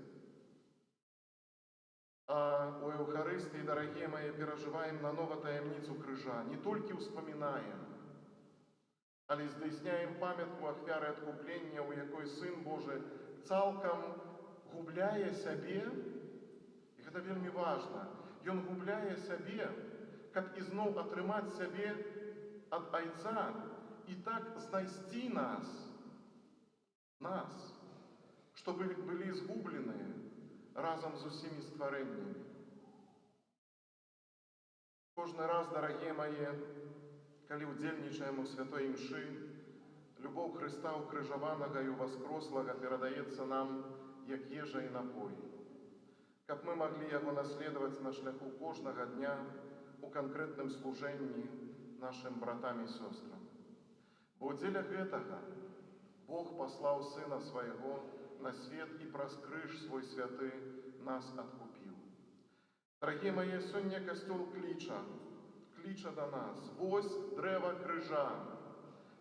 А у Эўхарыстыі, дарагія мае, перажываем нанова таямніцу крыжа. Не толькі ўспамінаем, але здзяйсняем памятку ахвяры адкуплення, у якой Сын Божы цалкам губляе сябе, і гэта вельмі важна, Ён губляе сябе, каб ізноў атрымаць сябе ад Айца і так знайсці нас, што былі згубленыя разам з усімі стварэннямі. Кожны раз, дарагія мае, калі ўдзельнічаем у святой імшы, любоў Хрыста ўкрыжаванага і ўваскрослага перадаецца нам як ежа і напой, каб мы маглі яго наследаваць на шляху кожнага дня у канкрэтным служэнні нашым братам і сёстрам. Бо дзеля гэтага Бог паслаў Сына Свайго на свет і праз крыж свой святы нас адкупіў. Дарагія мае, сёння Касцёл кліча да нас. Вось дрэва крыжа,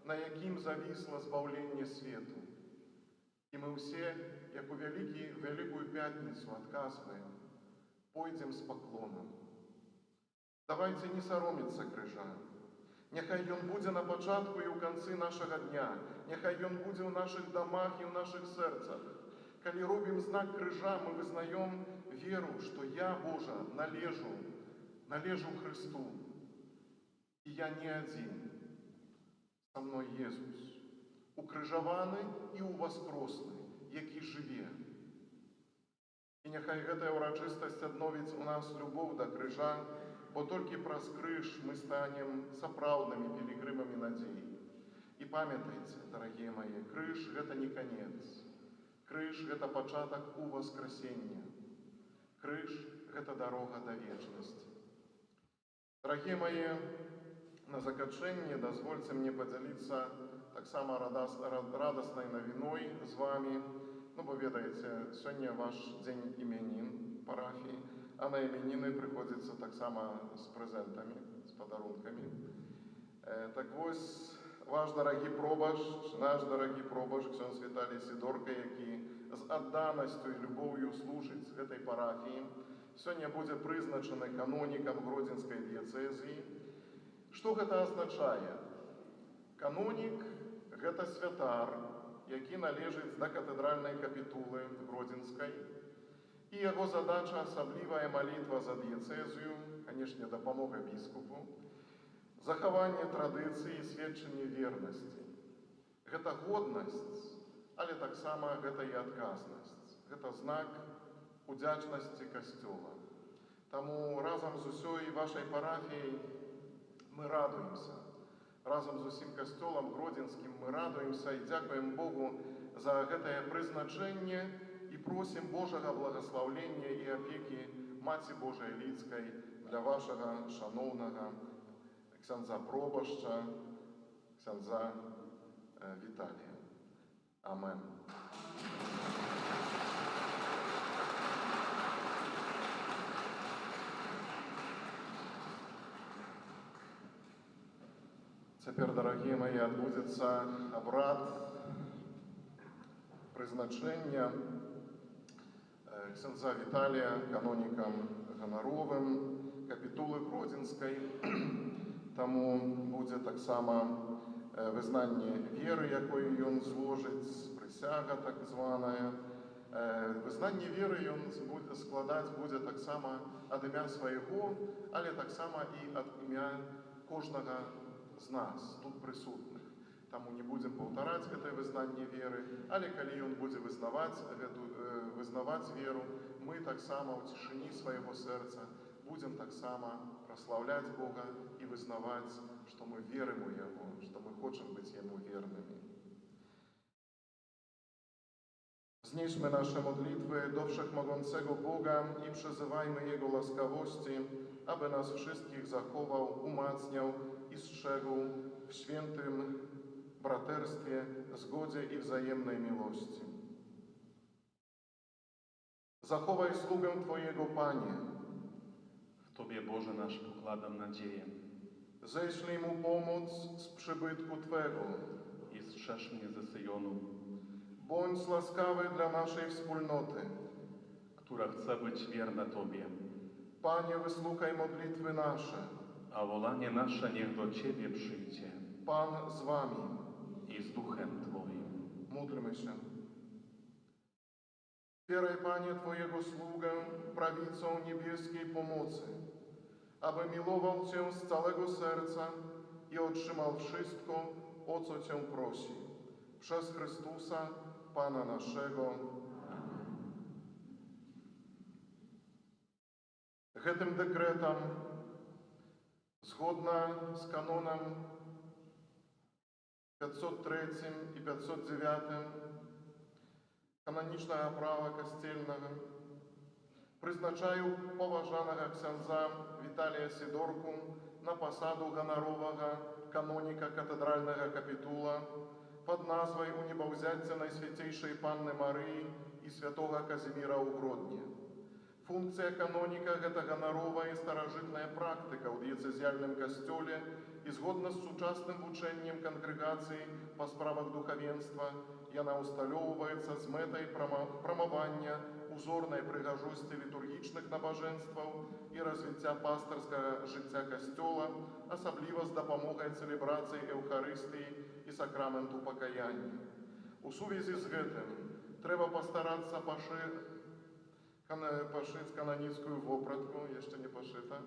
на якім завісла збаўленне свету. І мы ўсе, як у Вялікую Пятніцу, адказваем: пойдзем з паклонам. Давайце не саромецца крыжа. Няхай ён будзе на пачатку і ў канцы нашага дня. Няхай ён будзе ў нашых дамах і ў нашых сэрцах. Калі робім знак крыжа, мы вызнаём веру, што я, Божа, належу Христу. І я не адзін. Са мной Езус, укрыжаваны і ўваскросны, які жыве. І няхай гэтая ўрачыстасць адновіць у нас любоў да крыжа, бо толькі праз крыж мы станем сапраўднымі пілігрымамі надзеі. І памятайце, дарагія мае, крыж – гэта не канец. Крыж – гэта пачатак уваскрасення. Крыж – гэта дарога да вечнасці. Дарагія мае, на заканчэнне дазвольце мне падзяліцца таксама радаснай навіной з вамі. Ну, бо ведаеце, сёння ваш дзень імянін парафіі, а на іменіны прыходзіцца таксама з прэзентамі, з падарункамі. Так вось, ваш дарагі пробашч, наш дарагі пробашч, ксёндз Віталій Сідорка, які з адданасцю і любоўю служыць гэтай парафіі, сёння будзе прызначаны канонікам Гродзенскай дыяцэзіі. Што гэта азначае? Канонік – гэта святар, які належыць да катэдральнай капітулы Гродзенскай. І яго задача – асаблівая малітва за дыяцэзію, канешне, дапамога біскупу, захаванне традыцыі і сведчанне вернасці. Гэта годнасць, але таксама гэта і адказнасць. Гэта знак удзячнасці Касцёла. Таму разам з усёй вашай парафіяй мы радуемся. Разам з усім касцёлам гродзенскім мы радуемся і дзякуем Богу за гэтае прызначэнне і просім Божага благаслаўлення і апекі Маці Божої Людської, для вашого шановного ксяндза Пробашча, ксяндза Віталія. Амен. Теперь, дорогие мои, отбудется обряд призначения ксяндза Віталія канонікам Ганаровим капітули Гродзенської. Тому буде так само визнання віри, якою він зложить, присяга так звана. Визнання віри він буде складати буде так само від ім'я свого, але так само і від ім'я кожного з нас, тут присутних. Тому не будем повторять это вызнание веры, але коли он будет вызнавать веру, мы так само в тишине своего сердца будем так само прославлять Бога и вызнавать, что мы верим у Его, что мы хотим быть Ему верными. Znieśmy nasze modlitwy do Wszechmogącego Boga i przyzywajmy Jego łaskawości, aby nas wszystkich zachował, umacniał i strzegł w świętym braterstwie, zgodzie i wzajemnej miłości. Zachowaj sługę Twojego, Panie. W Tobie, Boże nasz, pokładam nadzieję. Ześlij mu pomoc z przybytku Twego. I strzeż mnie ze Syjonu, Bądź łaskawy dla naszej wspólnoty. która chce być wierna Tobie. Panie, wysłuchaj modlitwy nasze. A wolanie nasze niech do Ciebie przyjdzie Pan z Wami. i z duchem Twoim. Módlmy się. Wspieraj, Panie, Twojego sługę prawicą niebieskiej pomocy, aby miłował Cię z całego serca i otrzymał wszystko, o co Cię prosi. Przez Chrystusa, Pana naszego. Гэтым дэкрэтам, згодна з канонам 503 і 509 кананічнага права касцельнага, прызначаю паважанага ксяндза Віталія Сідорку на пасаду ганаровага каноніка катэдральнага капітула пад назвай унебаўзяцця Найсвяцейшай Панны Марыі і святога Казіміра ў Гродні. Функція каноніка – гэта ганаровая і старажытная практыка ў дыяцэзіяльным касцёле і згодна з сучасным вучэннем кангрэгацыі па справах духавенства яна ўсталёўваецца з мэтай прамавання узорнай прыгажосці літургічных набажэнстваў і развіцця пастырскага жыцця касцёла, асабліва з дапамогай цэлебрацыі Еўхарыстыі і сакраменту пакаяння. У сувязі з гэтым трэба пастарацца пошить каноніцкую вопратку, jeszcze не пошита,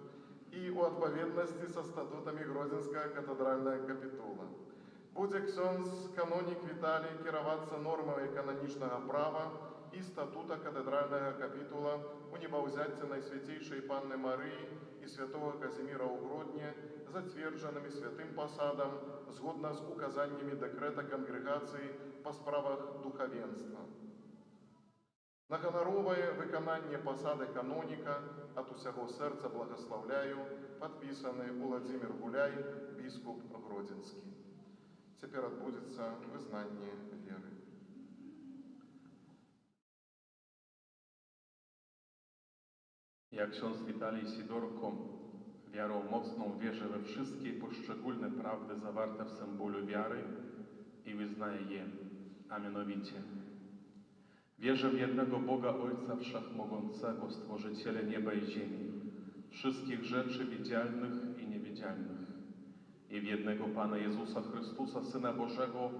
і у адпаведнасці са статутамі Гродзенскага катэдральнага капітула. Будзе ксёндз канонік Віталій кіравацца нормамі кананічнага права і статута катэдральнага капітула унебаўзяцця Найсвяцейшай Панны Марыі і святога Казіміра ў Гродні, зацверджанымі святым пасадам згодна з указаннямі дэкрэта кангрэгацыі па справах духавенства. На ганаровае выкананне пасады каноніка ад усяго сэрца благаслаўляю, падпісаны Уладзімір Гуляй, біскуп Гродзенскі. Цяпер адбудзецца вызнанне веры. Jak ksiądz Witalij Sidorko wiarą mocną wierzy we wszystkie poszczególne prawdy zawarte w symbolu wiary i wyznaje je, a mianowicie wierzę w jednego Boga Ojca Wszechmogącego, Stworzyciela nieba i ziemi, wszystkich rzeczy widzialnych i niewidzialnych, i w jednego Pana Jezusa Chrystusa, Syna Bożego,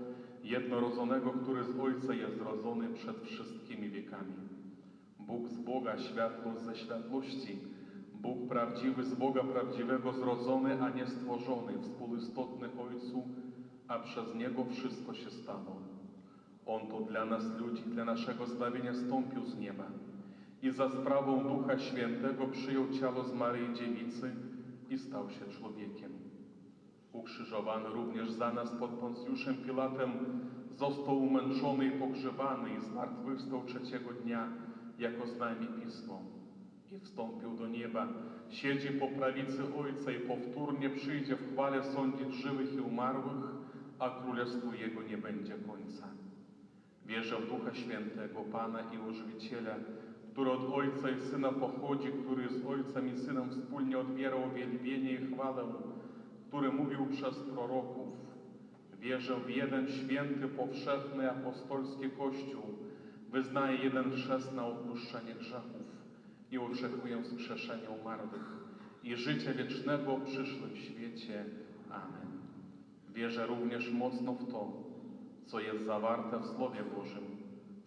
jednorodzonego, który z Ojca jest zrodzony przed wszystkimi wiekami. Bóg z Boga, światłość ze światłości, Bóg prawdziwy z Boga prawdziwego, zrodzony, a nie stworzony, współistotny Ojcu, a przez Niego wszystko się stało. On to dla nas ludzi, dla naszego zbawienia stąpił z nieba i za sprawą Ducha Świętego przyjął ciało z Maryi Dziewicy i stał się człowiekiem. Ukrzyżowany również za nas pod Poncjuszem Pilatem, został umęczony i pogrzebany i zmartwychwstał trzeciego dnia, jako zna mi Pismo. i wstąpił do nieba, siedzi po prawicy Ojca i powtórnie przyjdzie w chwale sądzić żywych i umarłych, a królestwu Jego nie będzie końca. Wierzę w Ducha Świętego, Pana i Ożywiciela, który od Ojca i Syna pochodzi, który z Ojcem i Synem wspólnie odbierał wielbienie i chwałę, który mówił przez proroków. Wierzę w jeden święty, powszechny, apostolski Kościół, wyznaję jeden chrzest na odpuszczenie grzechów i oczekuję wskrzeszenia umarłych i życia wiecznego w przyszłym świecie. Amen. Wierzę również mocno w to, co jest zawarte w Słowie Bożym,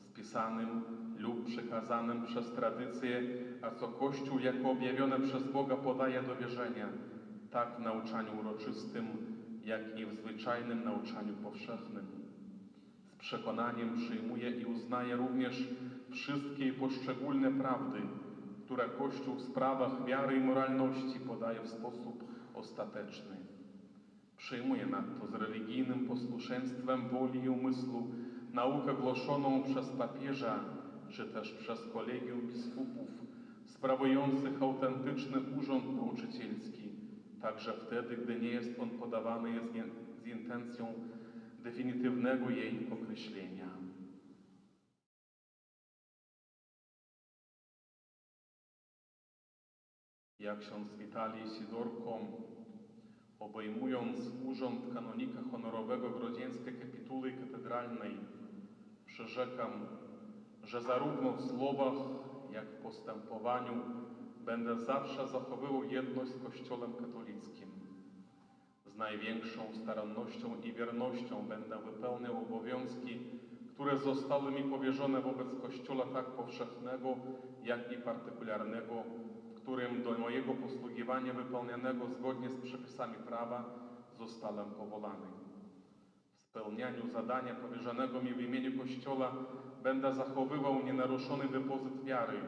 spisanym lub przekazanym przez tradycję, a co Kościół jako objawione przez Boga podaje do wierzenia, tak w nauczaniu uroczystym, jak i w zwyczajnym nauczaniu powszechnym. Z przekonaniem przyjmuję i uznaję również wszystkie poszczególne prawdy, które Kościół w sprawach wiary i moralności podaje w sposób ostateczny. Przyjmuję nadto z religijnym posłuszeństwem woli i umysłu naukę głoszoną przez papieża, czy też przez kolegium biskupów, sprawujących autentyczny urząd nauczycielski, także wtedy, gdy nie jest on podawany z intencją definitywnego jej określenia. Jak ksiądz Witalij Sidorko, obejmując urząd kanonika honorowego Grodzieńskiej Kapituły Katedralnej, przyrzekam, że zarówno w słowach, jak w postępowaniu będę zawsze zachowywał jedność z Kościołem katolickim. Z największą starannością i wiernością będę wypełniał obowiązki, które zostały mi powierzone wobec Kościoła tak powszechnego, jak i partykularnego, w którym do mojego posługiwania wypełnianego zgodnie z przepisami prawa zostałem powołany. W spełnianiu zadania powierzonego mi w imieniu Kościoła będę zachowywał nienaruszony depozyt wiary,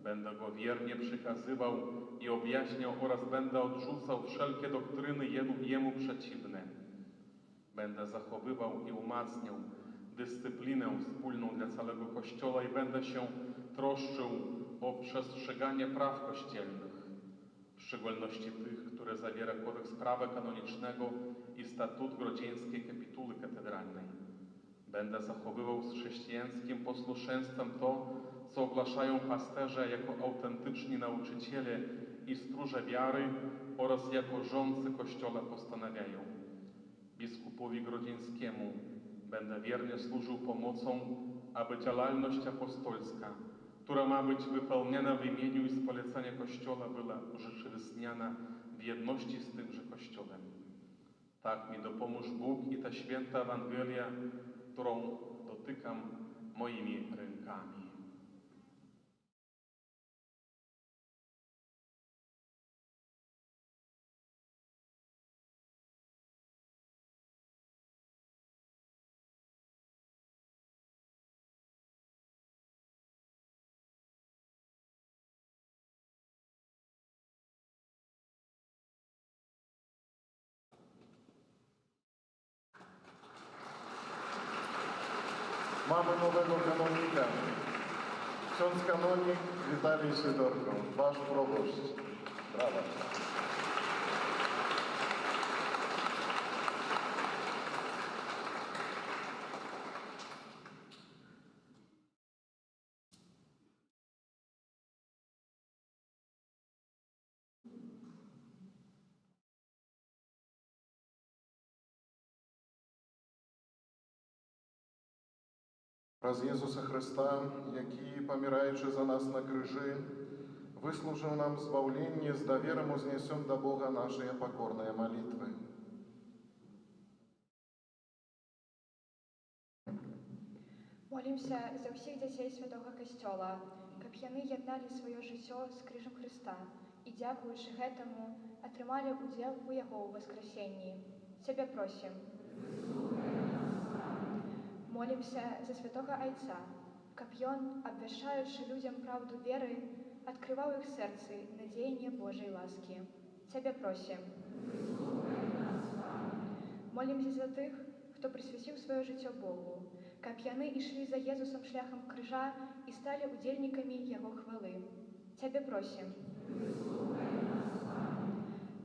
będę go wiernie przekazywał i objaśniał oraz będę odrzucał wszelkie doktryny jemu przeciwne. Będę zachowywał i umacniał dyscyplinę wspólną dla całego Kościoła i będę się troszczył o przestrzeganie praw kościelnych, w szczególności tych, które zawiera Kodeks Prawa Kanonicznego i Statut Grodzieńskiej Kapituły Katedralnej. Będę zachowywał z chrześcijańskim posłuszeństwem to, co ogłaszają pasterze jako autentyczni nauczyciele i stróże wiary oraz jako rządcy Kościoła postanawiają. Biskupowi Grodzieńskiemu będę wiernie służył pomocą, aby działalność apostolska, która ma być wypełniana w imieniu i z polecenia Kościoła, była urzeczywistniana w jedności z tymże Kościołem. Tak mi dopomóż Bóg i ta święta Ewangelia, którą dotykam moimi rękami. Mamy nowego kanonika. Ksiądz kanonik Witalij Sidorko, wasz proboszcz. Brawa. Przez Jezusa Chrysta, jaki, помираючи за нас на крыжи, выслужил нам збавление, с довером вознесем до Бога наши покорные молитвы. Молімся за всіх дітей Святого Костьола, каб яны ядналі сваё жыццё з крыжам Христа і, дзякуючы гэтаму, атрымалі удзел у Яго воскресенні. Цябе просім. Молімся за Святого Айца, каб ён, абвяшчаючы людзям праўду веры, адкрываў іх сэрцы на дзеянне Божай ласкі. Цябе просім. Молімся за тых, хто прысвяціў сваё жыццё Богу, каб яны ішлі за Езусам шляхам крыжа і сталі удзельнікамі Яго хвалы. Цябе просім.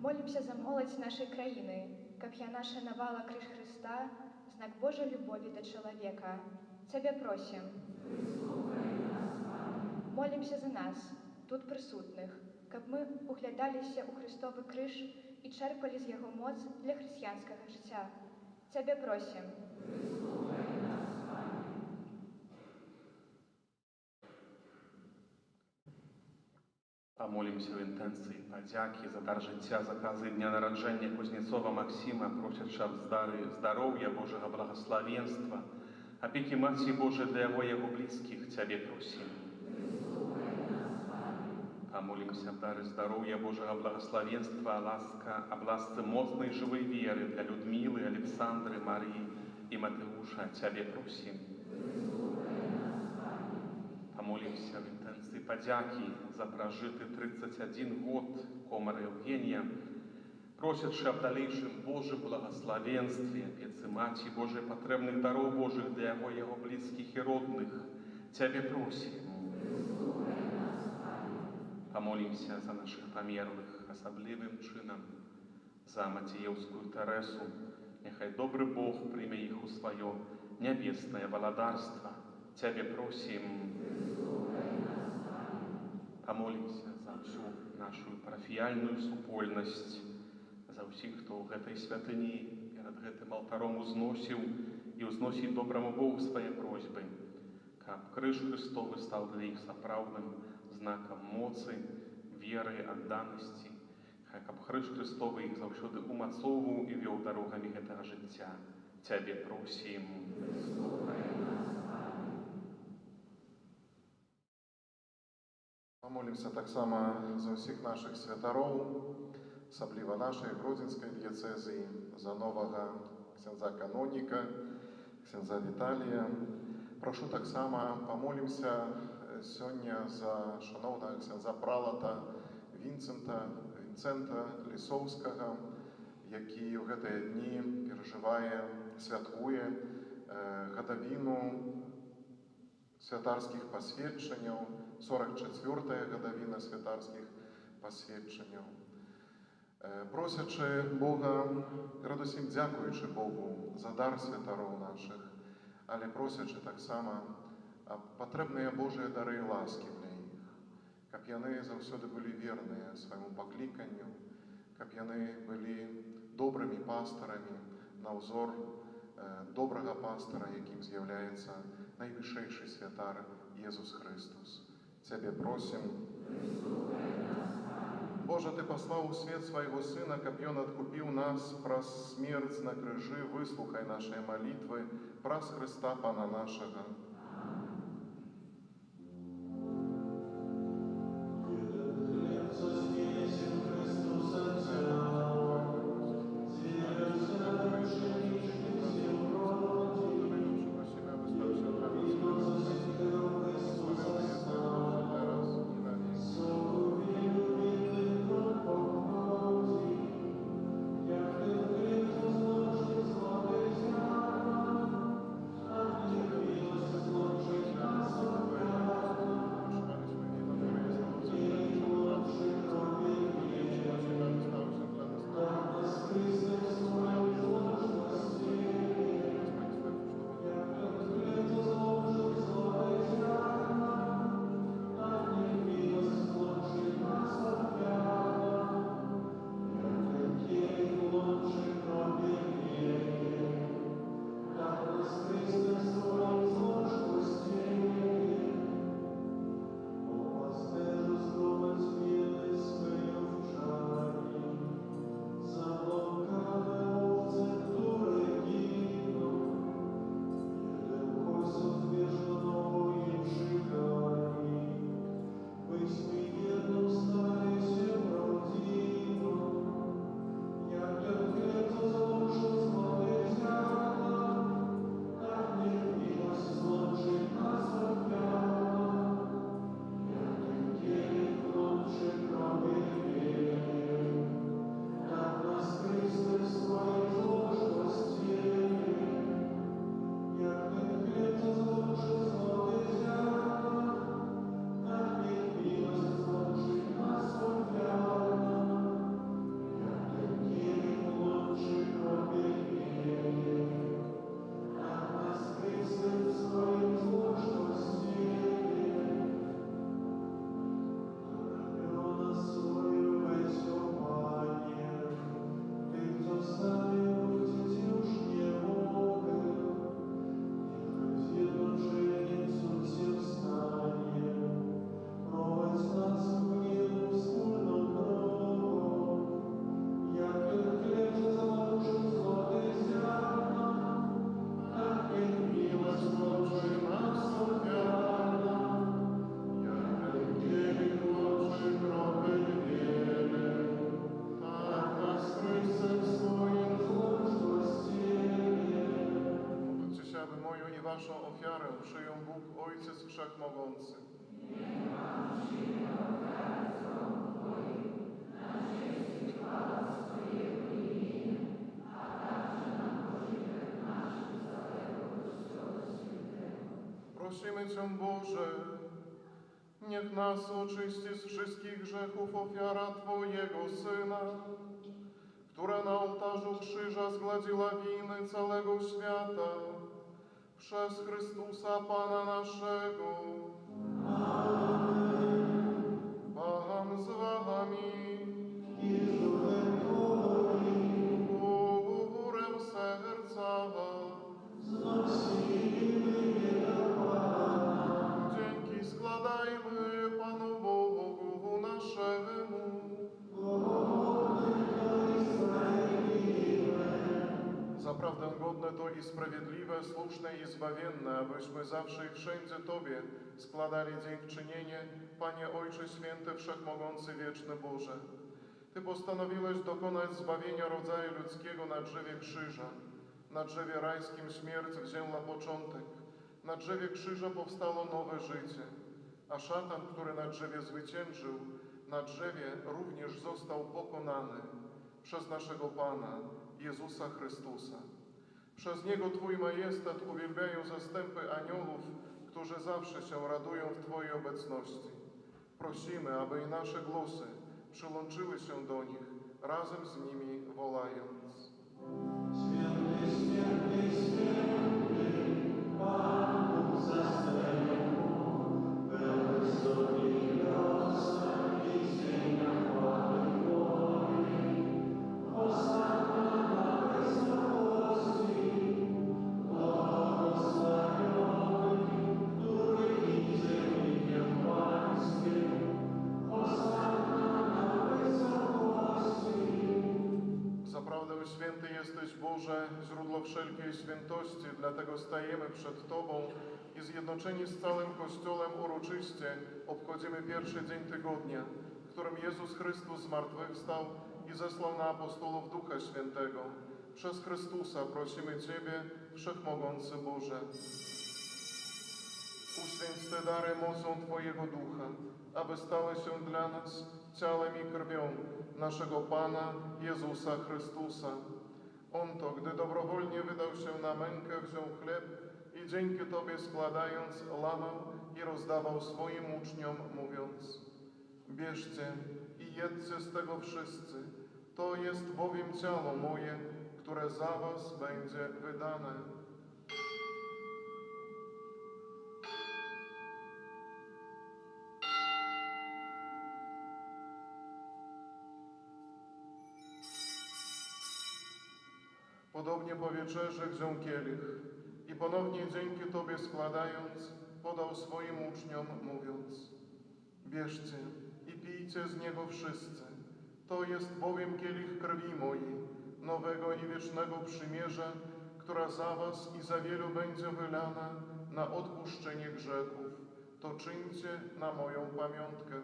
Молімся за моладзь нашай краіны, каб яна шанавала крыж Хрыста, знак Божай любові да чалавека. Цябе просім. Молімся за нас, тут прысутных, каб мы углядаліся ў Христовы крыж і чэрпалі з яго моц для хрысціянскага жыцця. Цябе просім. Помолимся в інтенції подяки за дар життя, закази дня народження Кузнецова Максима, просячи здоров'я Божого благословенства, опеки Матери Божией для его близких, Тебе просим. Помолимся в дары здоровья Божого благословенства, об ласке моцной живой веры для Людмилы, Александры, Марии и Матеуша, Тебе просим. Помолимся в інтенції подяки за прожитый 31 год Комара Евгения, просячи об дальнейшем Божьем благословенстве, опецы Матери Божией, потребных даров Божьих для его близких и родных, Тебе просим. Помолимся за наших померлых особливым чином, за Матієвську Тересу, нехай добрый Бог прийме їх у своє небесное володарство. Тебе просим. Помолимся за всю нашу парафіяльную супольнасць, за ўсіх, хто ў гэтай святыні перад гэтым алтаром узносіў і ўзносіць добраму Богу свае просьбы, каб крыж Христовы стаў для іх сапраўдным знакам моцы, веры, адданасці, каб крыж Христовы іх заўсёды умацоўваў і вёў дарогамі гэтага жыцця. Тебе просім. Помолимся так само за всіх наших святаров, особливо нашої Гродзенської дієцезії, за нового ксяндза каноніка, ксяндза Віталія. Прошу так само помолимся сьогодні за шановного ксяндза пралата Вінцента Лісовського, який у гэты дні переживає, святкує гадавіну святарскіх пасведчанняў, 44-я гадавіна святарскіх пасведчанняў. Просячы Бога, перадусім дзякуючы Богу за дар святароў нашых, але просячы таксама патрэбныя Божыя дары і ласкі для іх, каб яны заўсёды былі верныя свайму пакліканню, каб яны былі добрымі пастарамі на ўзор добрага пастара, якім з'яўляецца найвышэйшы святар Езус Христос. Тебе просим. Боже, Ты послал у свет Своего Сына, каб Ён откупил нас праз смерть на крыжы, выслухай наши молитвы, праз Христа Пана нашего. naszą ofiarę przyjął Bóg Ojciec Wszechmogący. Prosimy Cię, Boże, niech nas oczyści z wszystkich grzechów ofiara Twojego Syna, która na ołtarzu krzyża zgładziła winy całego świata, przez Chrystusa Pana naszego. Pan z Wami. Górę serca. Dzięki składajmy Panu Bogu naszemu. Zaprawdę godne to i sprawiedliwe, słuszne i zbawienne, abyśmy zawsze i wszędzie Tobie składali dziękczynienie, Panie Ojcze Święty, Wszechmogący, Wieczny Boże. Ty postanowiłeś dokonać zbawienia rodzaju ludzkiego na drzewie krzyża. Na drzewie rajskim śmierć wzięła początek. Na drzewie krzyża powstało nowe życie. A szatan, który na drzewie zwyciężył, na drzewie również został pokonany przez naszego Pana, Jezusa Chrystusa. Przez Niego Twój majestat uwielbiają zastępy aniołów, którzy zawsze się radują w Twojej obecności. Prosimy, aby i nasze głosy przyłączyły się do nich, razem z nimi wołając. Święty, święty, święty, Pan Bóg zastępów, pełny sobie wiosen i ziemia chwały Twojej. Hosanna na wysokości, błogosławiony, który idzie w imię Pańskie. Hosanna na wysokości. Zaprawdę święty jesteś, Boże, źródło wszelkiej świętości, dlatego stajemy przed Tobą i zjednoczeni z całym Kościołem uroczyście obchodzimy pierwszy dzień tygodnia, w którym Jezus Chrystus zmartwychwstał i zesłał na apostołów Ducha Świętego. Przez Chrystusa prosimy Ciebie, Wszechmogący Boże. Uświęć te dary mocą Twojego Ducha, aby stały się dla nas ciałem i krwią naszego Pana Jezusa Chrystusa. On to, gdy dobrowolnie wydał się na mękę, wziął chleb i dzięki Tobie składając, łamał i rozdawał swoim uczniom, mówiąc: bierzcie i jedzcie z tego wszyscy, to jest bowiem ciało moje, które za was będzie wydane. Podobnie po wieczerzy wziął kielich i ponownie dzięki Tobie składając, podał swoim uczniom, mówiąc: bierzcie i pijcie z niego wszyscy, to jest bowiem kielich krwi mojej, nowego i wiecznego przymierza, która za was i za wielu będzie wylana na odpuszczenie grzechów. To czyńcie na moją pamiątkę.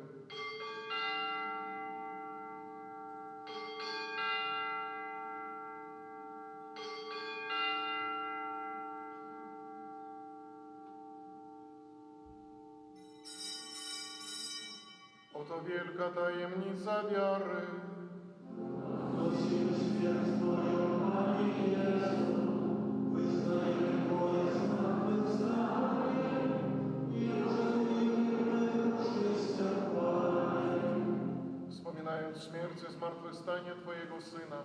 Oto wielka tajemnica wiary. Prosimy śmierć Twoją, Panie Jezu, wyznajemy Twoje zmartwychwstanie i oczekujemy uczciwcia chwały. Wspominając śmierć i zmartwychwstanie Twojego Syna,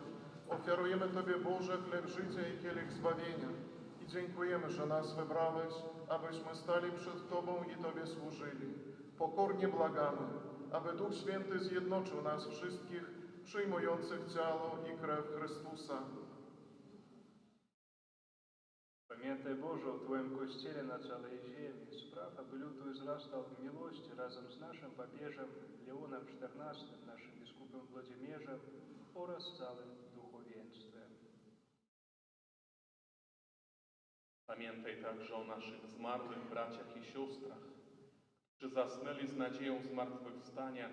ofiarujemy Tobie, Boże, chleb życia i kielich zbawienia i dziękujemy, że nas wybrałeś, abyśmy stali przed Tobą i Tobie służyli. Pokornie błagamy, aby Duch Święty zjednoczył nas wszystkich, przyjmujących ciało i krew Chrystusa. Pamiętaj, Boże, o Twoim Kościele na całej ziemi. Spraw, aby lud wzrastał w miłości razem z naszym papieżem Leonem XIV, naszym biskupem Włodzimierzem oraz całym duchowieństwem. Pamiętaj także o naszych zmarłych braciach i siostrach, którzy zasnęli z nadzieją zmartwychwstania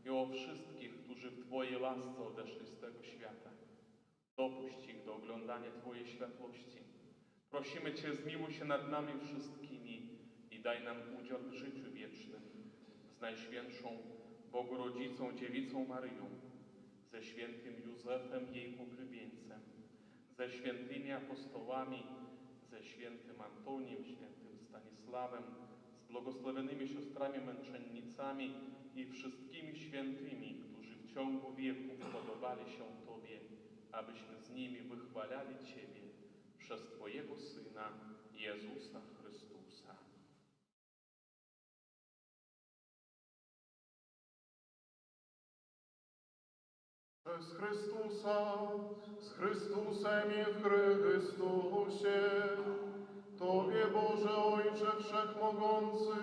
i o wszystkich, którzy w Twojej łasce odeszli z tego świata. Dopuść ich do oglądania Twojej światłości. Prosimy Cię, zmiłuj się nad nami wszystkimi i daj nam udział w życiu wiecznym z Najświętszą Bogu Rodzicą, Dziewicą Maryją, ze świętym Józefem, jej pokrewieńcem, ze świętymi apostołami, ze świętym Antoniem, świętym Stanisławem, z błogosławionymi siostrami męczennicami i wszystkimi świętymi, którzy w ciągu wieków podobali się Tobie, abyśmy z nimi wychwalali Ciebie przez Twojego Syna, Jezusa Chrystusa. Przez Chrystusa, z Chrystusem i w Chrystusie, Tobie, Boże Ojcze Wszechmogący,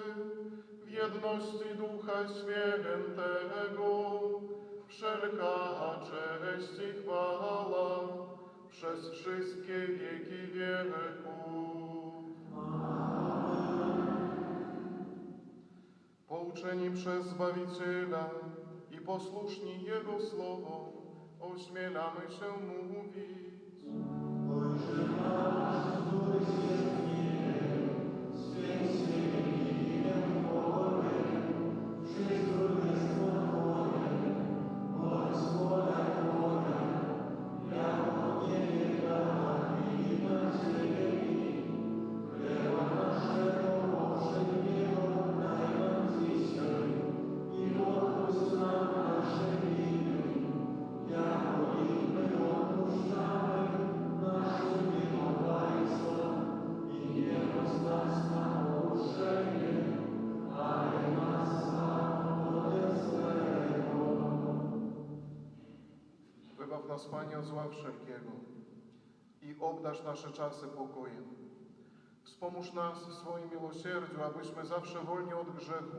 w jedności Ducha Świętego, wszelka cześć i chwała przez wszystkie wieki wieków. Pouczeni przez Zbawiciela i posłuszni Jego Słowo, ośmielamy się mówić. Ojcze nasz, któryś jest w niebie, święć się imię Twoje, przyjdź królestwo Twoje, bądź wola Twoja, jako w niebie tak i na ziemi. Chleba naszego powszedniego daj nam dzisiaj i odpuść nam nasze winy, jako i my odpuszczamy naszym winowajcom i nie wódź na pokuszenie, ale nas zbaw ode złego. Wybaw nas, Panie, od zła wszelkiego i obdarz nasze czasy pokojem. Wspomóż nas w swoim miłosierdziu, abyśmy zawsze wolni od grzechu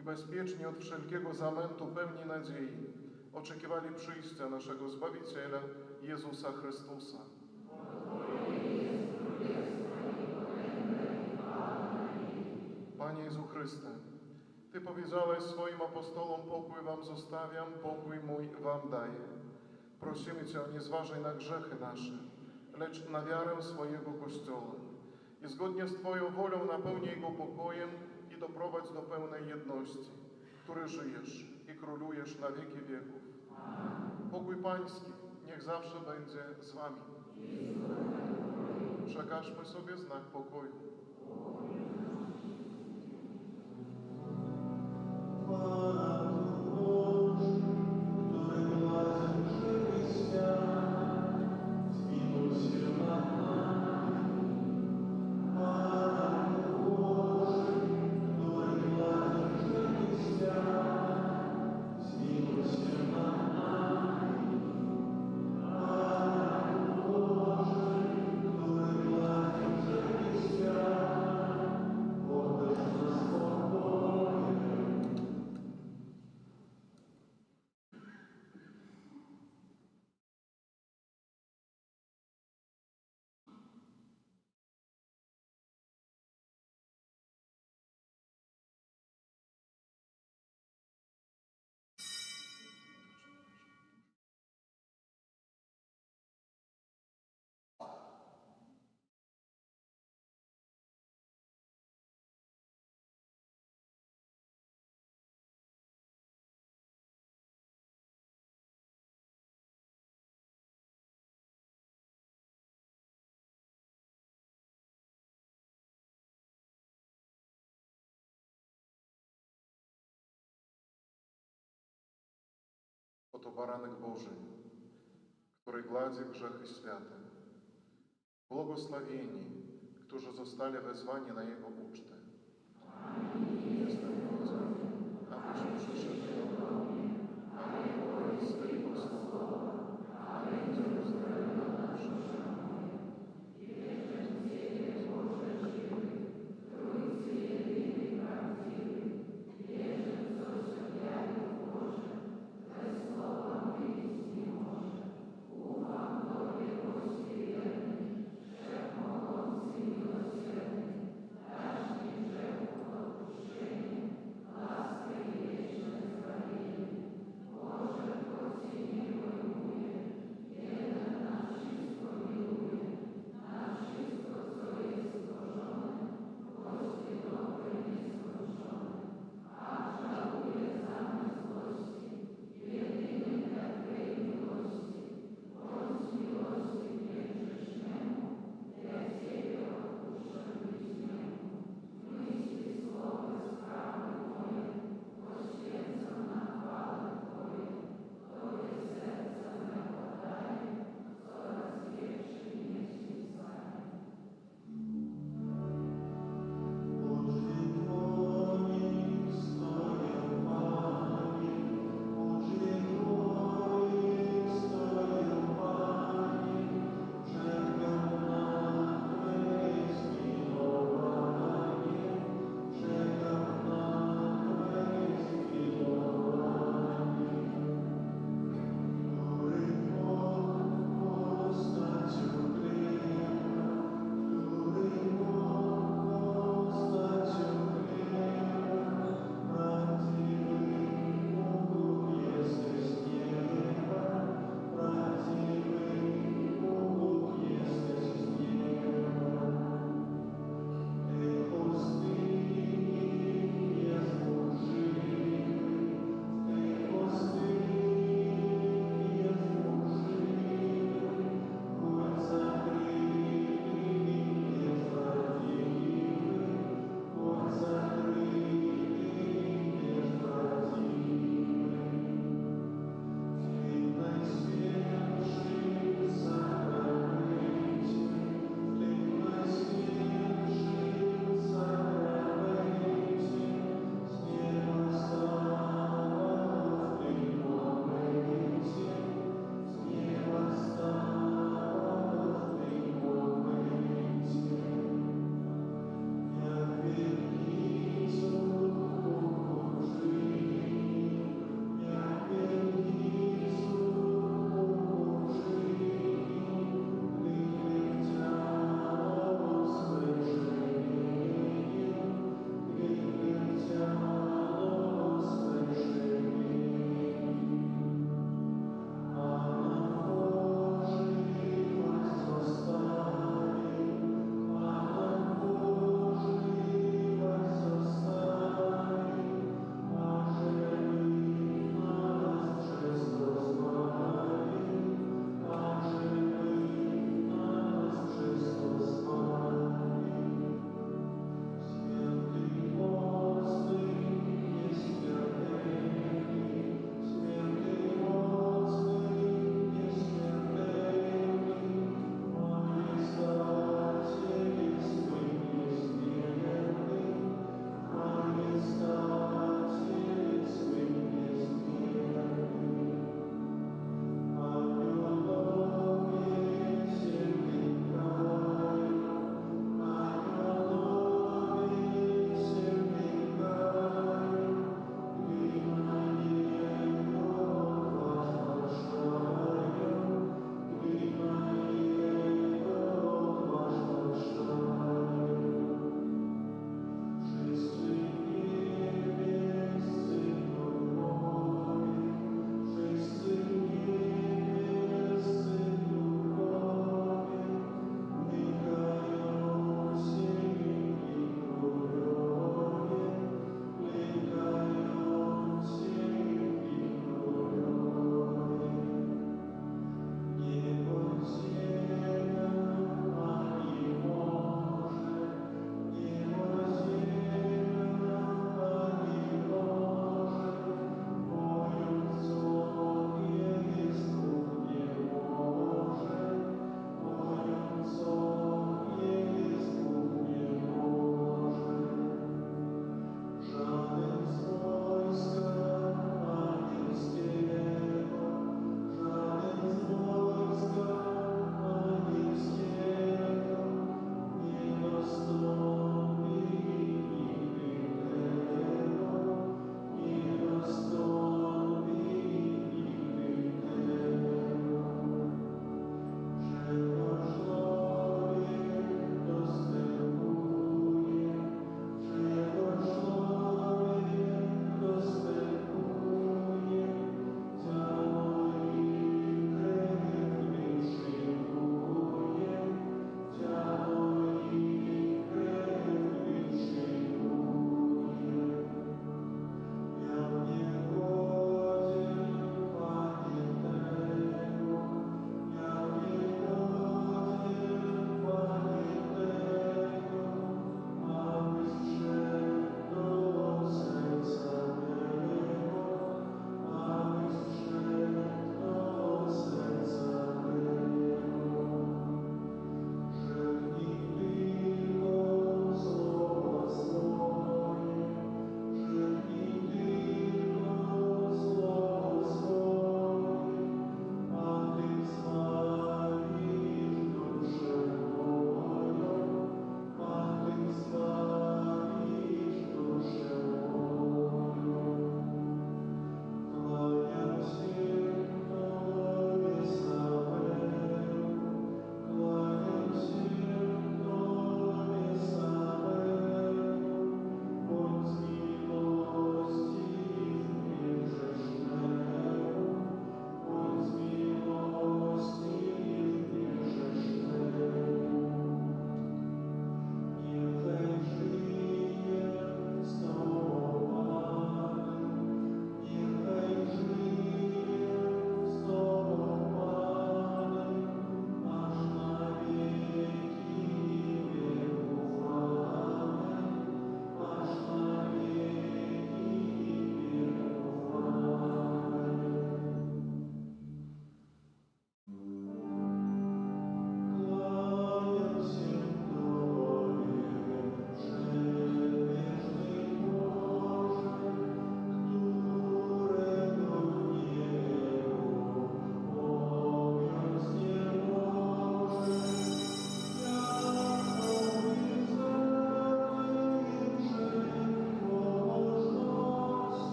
i bezpieczni od wszelkiego zamętu, pełni nadziei, oczekiwali przyjścia naszego Zbawiciela, Jezusa Chrystusa. Panie Jezu Chryste, Ty powiedziałeś swoim apostolom: pokój wam zostawiam, pokój mój wam daję. Prosimy Cię, nie zważaj na grzechy nasze, lecz na wiarę swojego Kościoła. I zgodnie z Twoją wolą napełnij go pokojem i doprowadź do pełnej jedności, który żyjesz i królujesz na wieki wieków. Pokój Pański niech zawsze będzie z Wami. Przekażmy sobie znak pokoju. Oto baranek Boży, który gładzi grzechy świata. Błogosławieni, którzy zostali wezwani na Jego ucztę. Jestem godzien, abyś przyszedł do mnie, aby wołać swojego słowa, a będzie uzdrowiona dusza moja. Miłosierny, dasz mi grzech odpuszczenie,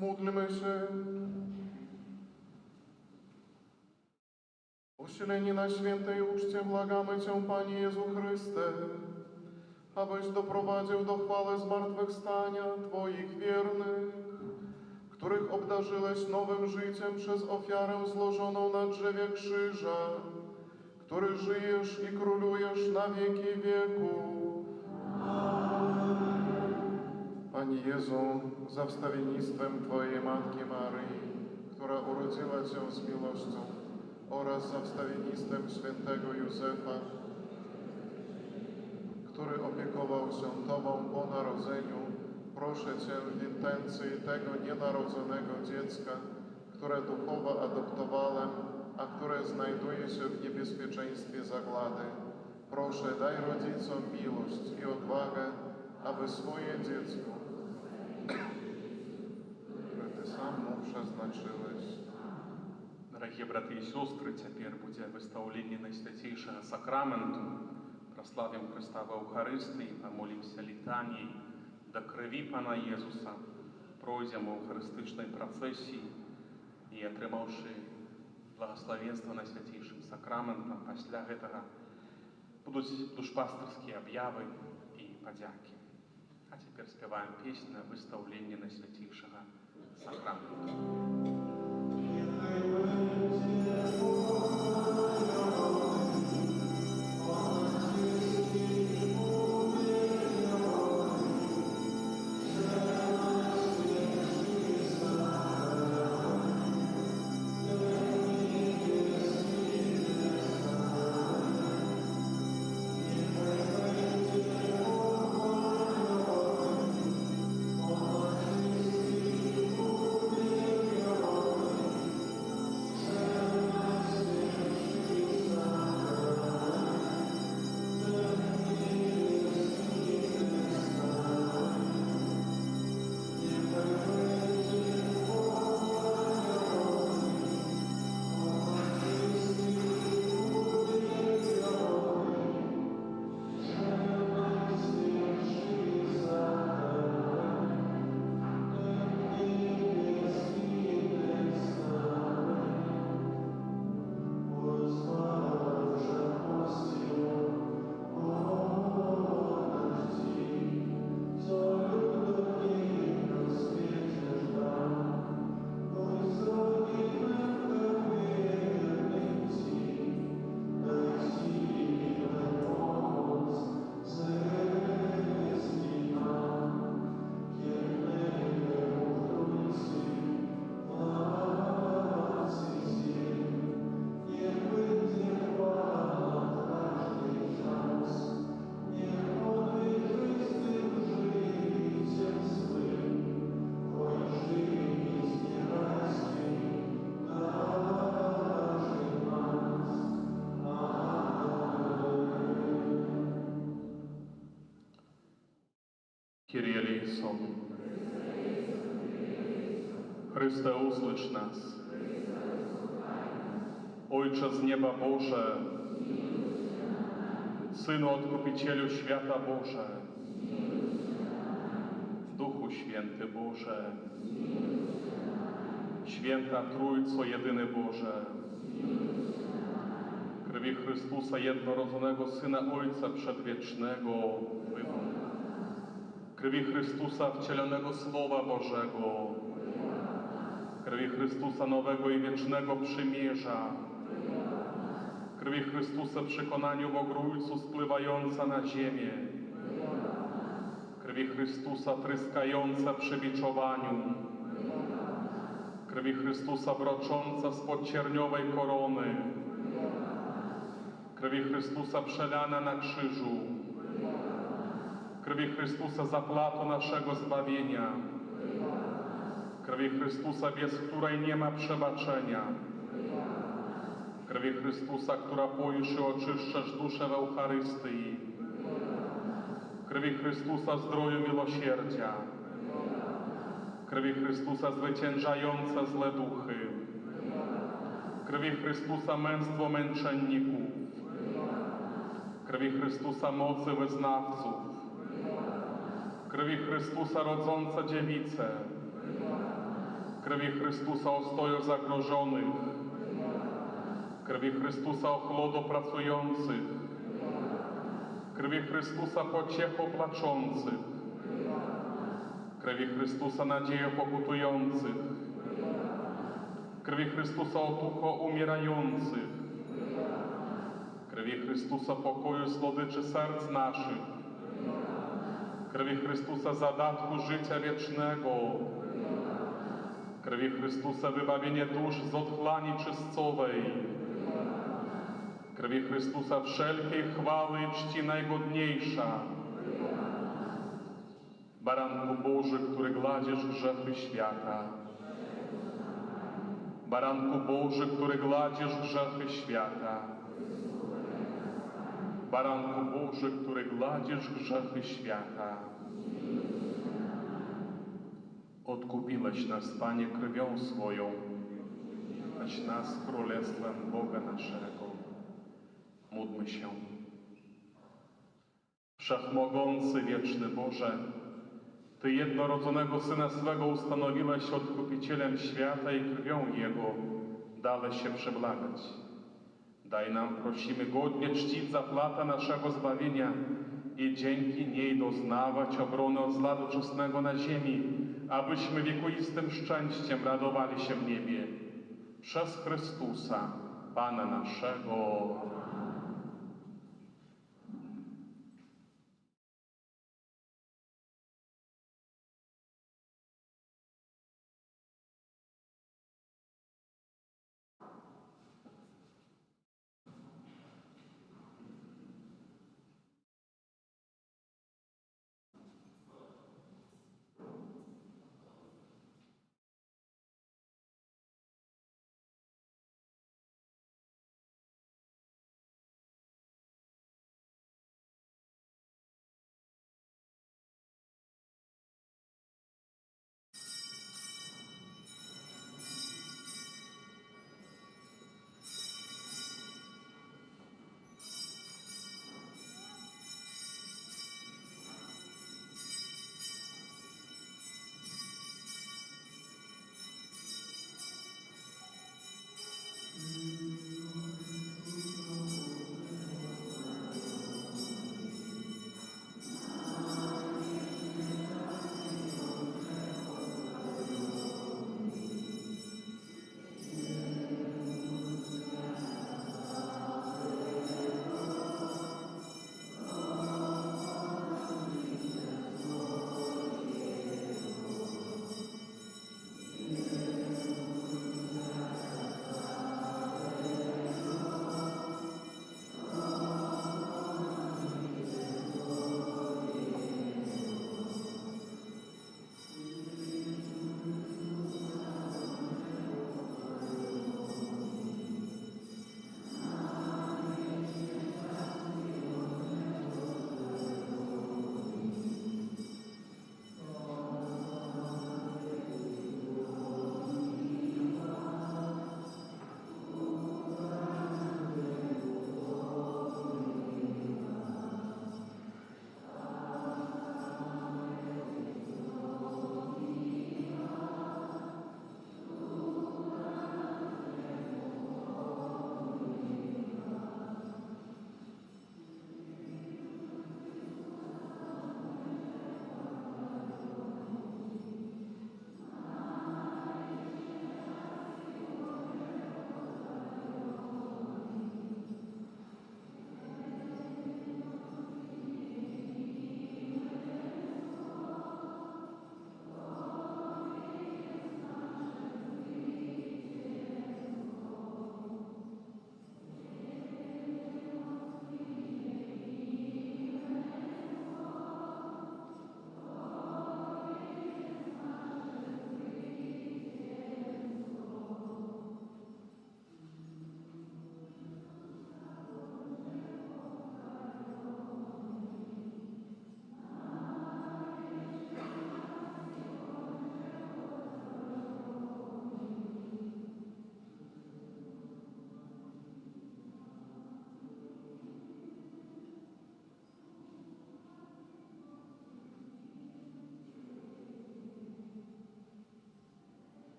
Módlmy się. Usileni na świętej uczcie błagamy Cię, Panie Jezu Chryste, abyś doprowadził do chwały zmartwychwstania Twoich wiernych, których obdarzyłeś nowym życiem przez ofiarę złożoną na drzewie krzyża, który żyjesz i królujesz na wieki wieków. Panie Jezu, za wstawiennictwem Twojej Matki Maryi, która urodziła Cię z miłością, oraz za wstawiennictwem świętego Józefa, który opiekował się Tobą po narodzeniu, proszę Cię w intencji tego nienarodzonego dziecka, które duchowo adoptowałem, a które znajduje się w niebezpieczeństwie zagłady. Proszę, daj rodzicom miłość i odwagę, aby swoje dziecko, które Ty sam mu przeznaczyłeś. Дорогие браты и сестры, теперь будзе выстаўленне найсвяцейшага сакраменту, праславім Христа ва Эўхарыстыі, памолімся літаніяй да крыві Пана Езуса, пройдзем у эўхарыстычнай працэсіі і, атрымаўшы благаславенства найсвяцейшым сакраментам, пасля гэтага будуць душпастырскія аб'явы і падзякі. А цяпер спяваем песню на выстаўленне найсвяцейшага сакраменту. Kyrie eleison. Chryste, usłysz nas. Ojcze z nieba Boże, Synu Odkupicielu świata Boże, Duchu Święty Boże, Święta Trójco Jedyny Boże, krwi Chrystusa jednorodzonego Syna Ojca Przedwiecznego, wywoł. Krwi Chrystusa wcielonego Słowa Bożego, krwi Chrystusa nowego i wiecznego przymierza, krwi Chrystusa przekonaniu w Ogrójcu spływająca na ziemię, krwi Chrystusa tryskająca przy biczowaniu, krwi Chrystusa brocząca spod cierniowej korony, krwi Chrystusa przelana na krzyżu, krwi Chrystusa zaplatu naszego zbawienia, krwi Chrystusa, bez której nie ma przebaczenia, krwi Chrystusa, która poisz i oczyszczasz duszę w Eucharystyi, krwi Chrystusa zdroju miłosierdzia, krwi Chrystusa zwyciężająca złe duchy, krwi Chrystusa męstwo męczenników, krwi Chrystusa mocy wyznawców, krwi Chrystusa rodząca dziewicę, Krwi Chrystusa ostoju zagrożonych, krwi Chrystusa ochłodu pracujących, krwi Chrystusa pociechu placzących, krwi Chrystusa nadzieję pokutujących, krwi Chrystusa otucho umierających, krwi Chrystusa pokoju słodyczy serc naszych, krwi Chrystusa zadatku życia wiecznego, krwi Chrystusa wybawienie dusz z otchłani czystcowej, krwi Chrystusa wszelkiej chwały i czci najgodniejsza. Baranku Boży, który gladzisz grzechy świata. Baranku Boży, który gladzisz grzechy świata. Baranku Boży, który gladzisz grzechy świata. Odkupiłeś nas, Panie, krwią swoją, lecz nas królestwem Boga naszego. Módlmy się. Wszechmogący, wieczny Boże, Ty jednorodzonego Syna swego ustanowiłeś odkupicielem świata i krwią Jego dałeś się przebłagać. Daj nam, prosimy, godnie czcić zapłatę naszego zbawienia i dzięki niej doznawać obrony od zla doczesnego na ziemi, abyśmy wiekuistym szczęściem radowali się w niebie. Przez Chrystusa, Pana naszego.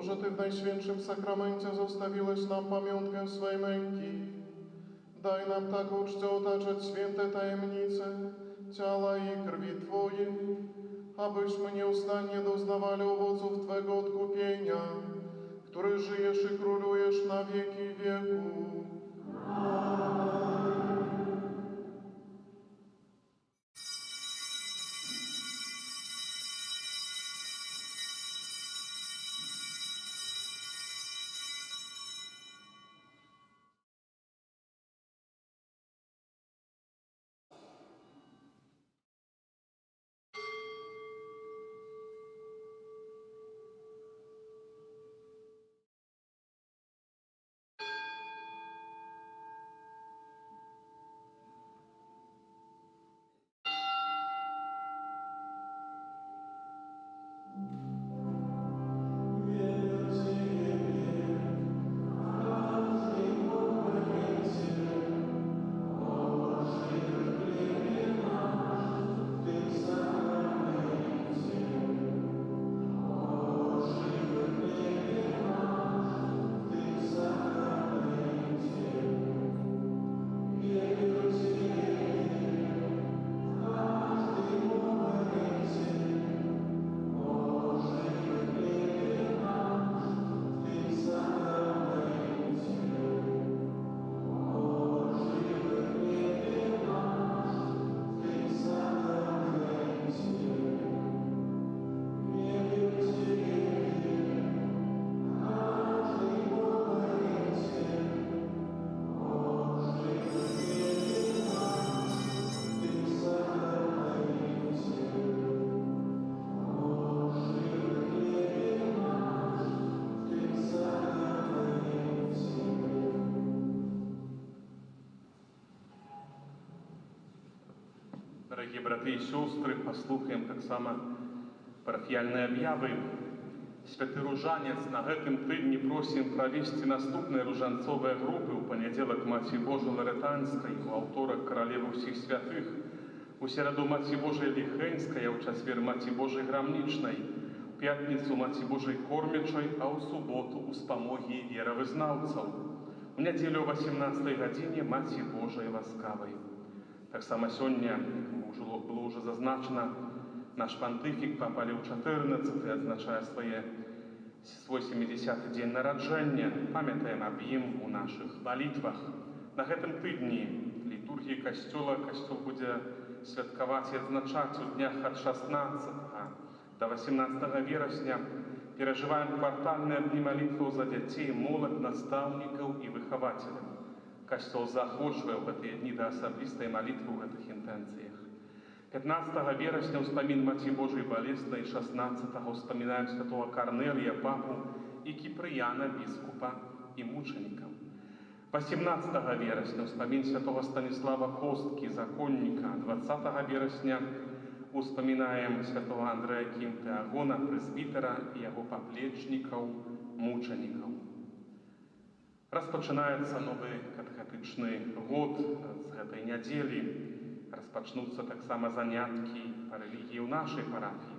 że Ty w Najświętszym Sakramencie zostawiłeś nam pamiątkę swej męki. Daj nam tak uczciwie otaczać święte tajemnice ciała i krwi Twojej, abyśmy nieustannie doznawali owoców Twego odkupienia, który żyjesz i królujesz na wieki wieków. Дорогие братья и сестры, послухаем так само парафіяльныя аб'явы. Святы ружанец, на гэтым тыдні просім правесці наступныя ружанцовыя групы ў панядзелак Маці Божай Ларетанскай, у аўторак Каралевы ўсіх святых, у сераду Маці Божай Ліхэнскай, а ў чацвер Маці Божай Грамнічнай, у пятніцу Маці Божай Кормячай, а ў суботу у спамогі веравызнаўцаў. У нядзелю о 18 гадзіне Маці Божай Ласкавай. Таксама сёння было ўжо зазначана, наш пантыфік Папа Леў XIV адзначае свой 70-й дзень нараджэння. Памятаем аб ім у нашых малітвах. На гэтым тыдні літургіі касцёла касцёл будзе святкаваць і адзначаць у днях ад 16 до 18 верасня. Перажываем квартальныя дні малітваў за дзяцей, моладзь, настаўнікаў і выхавацеляў. Касцёл заахвочвае ў гэтыя дні да асаблістай малітвы ў гэтых інтэнцыях. 15 верасня ўспамін Маці Божай Балеснай, 16-го ўспамінаем святого Карнелія, папу і Кіпрыяна, біскупа і мучанікаў. 18 верасня ўспамін святого Станіслава Косткі, законніка. 20 верасня ўспамінаем святого Андрэя Кімтэагона, прэзбітера і яго паплечнікаў, мучанікаў. Распачынаецца новы катэхетычны год з гэтай нядзелі. Распачнуцца таксама заняткі па рэлігіі ў нашай парафіі.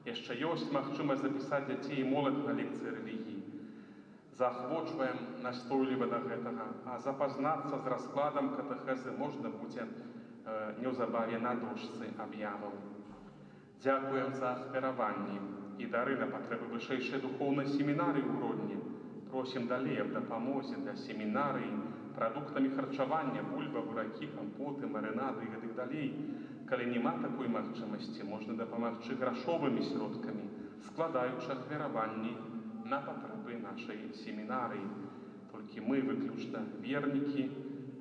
Яшчэ ёсць магчымасць запісаць дзяцей і моладзь на лекцыі рэлігіі. Заахвочваем настойліва да гэтага, а запазнацца з раскладам катэхезы можна будзе неўзабаве на дошцы аб'яваў. Дзякуем за ахвяраванні і дары на патрэбы вышэйшай духоўнай семінарыі ў Гродні. Просім далей аб дапамозе для семінарыі прадуктамі харчавання, бульба, буракі, кампоты, марынады і гэтых далей. Калі няма такой магчымасці, можна дапамагчы грашовымі сродкамі, складаючы ахвяраванні на патрэбы нашай семінарыі. Толькі мы, выключна вернікі,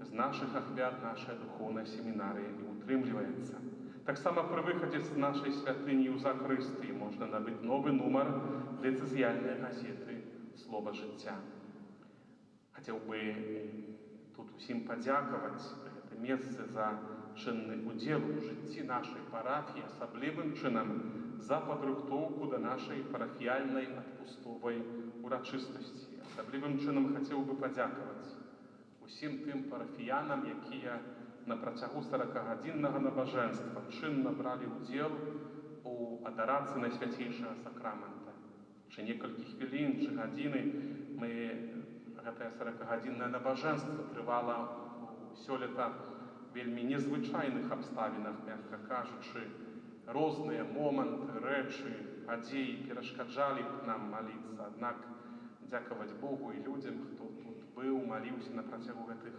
з нашых ахвяр наша духоўная семінарыя і утрымліваецца. Таксама пры выхадзе з нашай святыні ў закрыстыі можна набыць новы нумар дыцэзіяльнай газеты «Слова жыцця». Хацеў бы тут усім падзякаваць гэта месцы за чынны удзел у жыцці нашай парафіі, асаблівым чынам за падрыхтоўку да нашай парафіяльнай адпустовай урачыстасці. Асаблівым чынам хацеў бы падзякаваць усім тым парафіянам, якія на працягу 40-гадзіннага набажэнства чынна бралі ўдзел у адарацыі Найсвяцейшага сакрамента. чи некалькі хвілін, чи гадзіны. Гэтае 40-гадзіннае набажэнства трывала сёлета вельмі незвычайных абставінах, мякка кажучы. Розныя моманты, рэчы, падзеі перашкаджалі б нам маліцца. Аднак дзякаваць Богу і людзям, хто тут быў, маліўся на працягу гэтых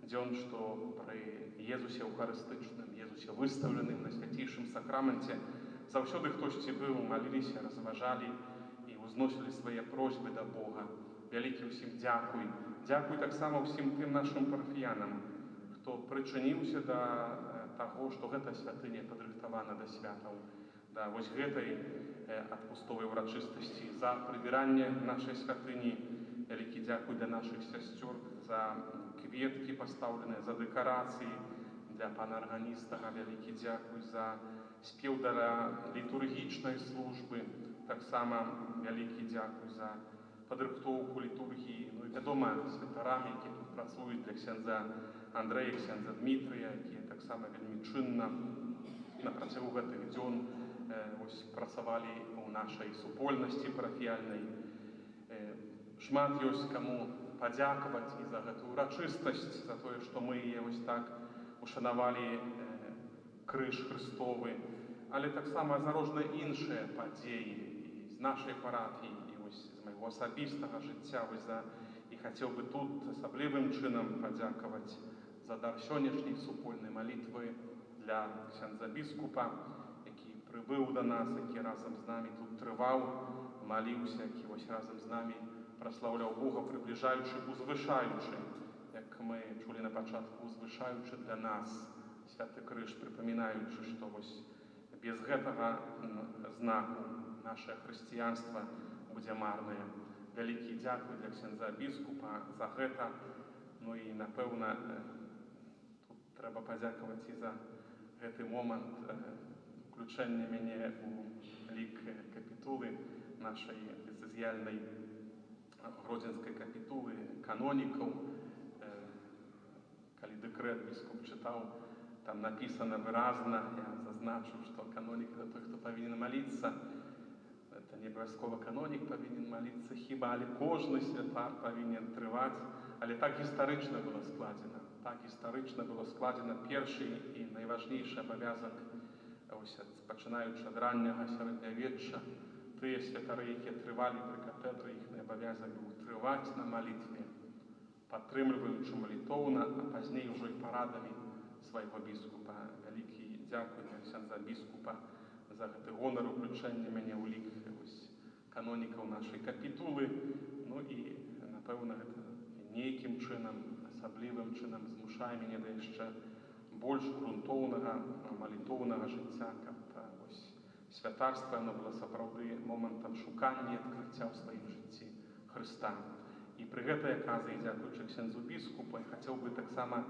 дзён, што пры Езусе Эўхарыстычным, Езусе выстаўленым на свяцейшым сакраменце, заўсёды хтосьці быў, маліліся, разважалі і узносілі свае просьбы да Бога. Вялікі ўсім дзякуй. Дзякуй таксама ўсім тым нашым парафіянам, хто прычыніўся да таго, што гэта святыня падрыхтавана да святаў, да вось гэтай адпустовай урачыстасці, за прыбіранне нашай святыні. Вялікі дзякуй для нашых сясцёр за кветкі пастаўленыя, за дэкарацыі, для пана арганістага вялікі дзякуй за спеў да літургічнай службы, таксама вялікі дзякуй за падрыхтоўку літургіі. Ну і вядома, святарам, які тут працуюць, для ксяндза Андрэя, ксяндза Дмітрыя, якія таксама вельмі чынна на працягу гэтых дзён працавалі ў нашай супольнасці парафіяльнай. Шмат ёсць каму падзякаваць і за гэтую урачыстасць, за тое, што мы яе вось так ушанавалі крыж Христовы, але таксама за розныя іншыя падзеі з нашай парафіі і вось з майго асабістага жыцця. І хацеў бы тут асаблівым чынам падзякаваць за дар сённяшняй супольнай малітвы для ксяндза біскупа, які прыбыў да нас, які разам з намі тут трываў, маліўся, які вось разам з намі праслаўляў Бога, прыбліжаючы, узвышаючы, як мы чулі на пачатку, узвышаючы для нас святы крыж, прыпамінаючы, што вось без гэтага знаку нашае хрысціянства будзе марнае. Вялікі дзякуй для ксяндза біскупа за гэта. Ну і, напэўна, тут трэба падзякаваць і за гэты момант уключэння мяне ў лік капітулы нашай дыцэзіяльнай гродзенскай капітулы канонікаў. Калі дэкрэт біскуп чытаў, там напісана выразна, я зазначыў, што канонік — это той, хто павінен маліцца. Это не абавязкова канонік павінен маліцца хіба, але кожны святар павінен трываць. Але так гістарычна было складзена. Так гістарычна было складзена першы і найважнейшы абавязак, пачынаючы ад ранняга сярэднявечча. Тыя святары, якія трывалі пры кафедры, іхны абавязак быў трываць на малітве, падтрымліваючы малітоўна, а пазней ужо і парадамі свайго біскупа. Вялікі дзякуй для ксяндза біскупа за гэты гонар уключэння мяне ў лік канонікаў нашай капітулы. Ну і, напэўна, гэта нейкім чынам, асаблівым чынам змушае мяне да яшчэ больш грунтоўнага, малітоўнага жыцця, каб святарства оно было сапраўды момантам шукання і адкрыцця ў сваім жыцці Хрыста. І пры гэтай аказіі, дзякуючы ксяндзу біскупу, я хацеў бы таксама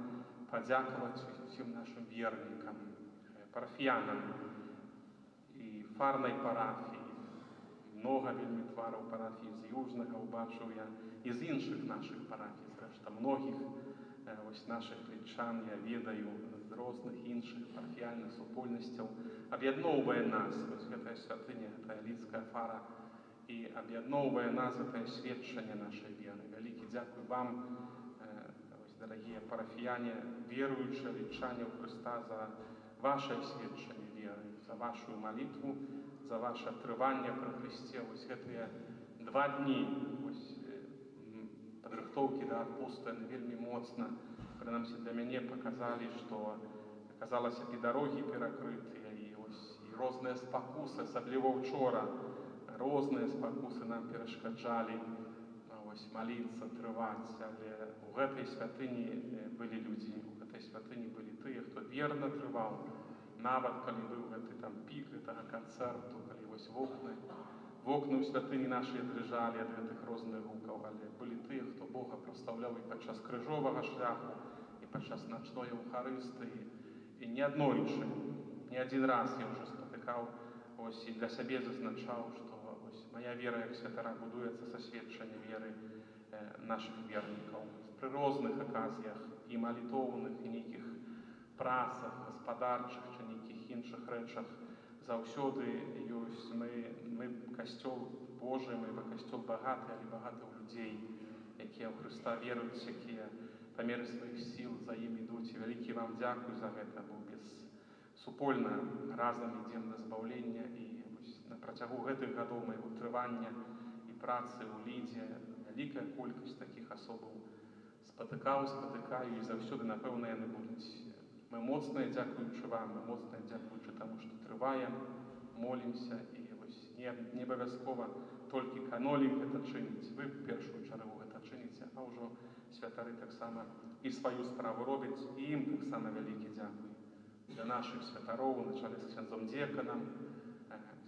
падзякаваць усім нашым вернікам, парафіянам і фарнай парафіі. Многа вельмі твараў парафіі з Южнага ўбачыў я, і з іншых нашых парафій, зрэшта, многіх нашых літчан я ведаю з розных іншых парафіяльных супольнасцяў. Аб'ядноўвае нас гэтая святыня, гэтая лідская фара, і аб'ядноўвае нас гэтае сведчанне нашай веры. Вялікі дзякуй вам, дарагія парафіяне, веруючыя літчане ў Хрыста, за вашае сведчанне веры, за вашу малітву, за ваше трыванне пры Хрысце. Гэтыя 2 дні падрыхтоўкі да адпусту, яны вельмі моцна, прынамсі для мяне, паказалі, што аказалася і дарогі перакрытыя, і розныя спакусы, асабліва ўчора, розныя спакусы нам перашкаджалі маліцца, трываць. Але ў гэтай святыні былі людзі, у гэтай святыні былі тыя, хто верна трываў, нават калі быў гэты там пік гэтага канцэрту, калі вокны ў святыні нашыя дрыжалі ад гэтых розных гукаў, але былі тыя, хто Бога прастаўляў і падчас крыжовага шляху, і падчас начной Еўхарыстыі. І не аднойчы, не адзін раз я ўжо спатыкаў і для сябе зазначаў, што мая вера як святара будуецца са сведчання веры нашых вернікаў. Пры розных аказіях, і малітоўных, і нейкіх працах, гаспадарчых, чи нейкіх іншых рэчах заўсёды ёсць мы касцёл Божий, і касцёл багаты, але багата ў людзей, якія ў Хрыста веруюць, якія па меры сваіх сіл за ім ідуць. І вялікі вам дзякуй за гэта, бо супольна разам ідзем да збаўлення. І на працягу гэтых гадоў майго трывання і працы ў Лідзе вялікая колькасць такіх асобаў спатыкаю, і заўсёды, напэўна, яны будуць. Мы моцныя дзякуючы вам, мы моцныя дзякуючы таму, што трываем, молімся, і не абавязкова толькі канолік гэта чыніць. Вы першую чаргу гэта чыніце, а ўжо святары таксама і сваю справу робяць, і ім таксама вялікі дзякуй. Для нашых святароў, на чале з ксяндзом дзеканам,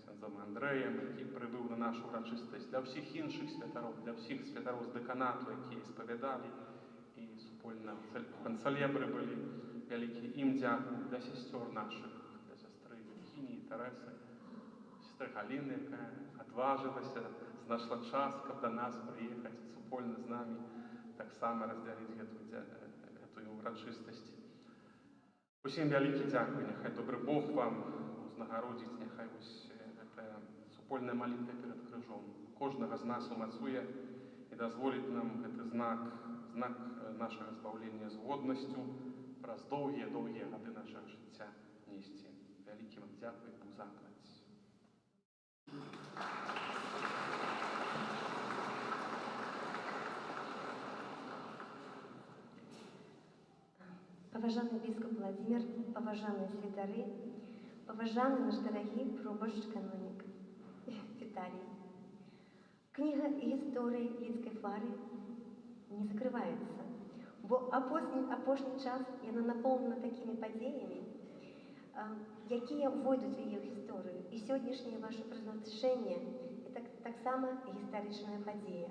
ксяндзом Андрэем, які прыбыў на нашу урачыстасць, для ўсіх іншых святароў, для ўсіх святароў з дэканату, якія спавядалі і супольна ў канцэлебры былі, вялікі ім дзякуй, для сясцёр нашых, для сястры Кіні і Тэрэсы, сестры Галіны, якая адважылася, знайшла час, каб да нас прыехаць супольна з намі, таксама раздзяліць гэтую урачыстасць. Усім вялікі дзякуй, няхай добры Бог вам узнагародзіць, няхай гэтая супольная малітва перад крыжом кожнага з нас умацуе і дазволіць нам гэты знак нашага збаўлення з годнасцю праз доўгія гады нашага жыцця несці. Вялікі вам дзякуй, Бог заплаць. Поважанный бископ Владимир, поважанные святары, поважанный наш дорогий пробашч-канонік Віталій. Книга истории Лідської фари не закрывается, бо апошні час яна наповнена такими подіями, які войдуть в її історію. І сьогоднішнє ваше призначення – це так само історична подія.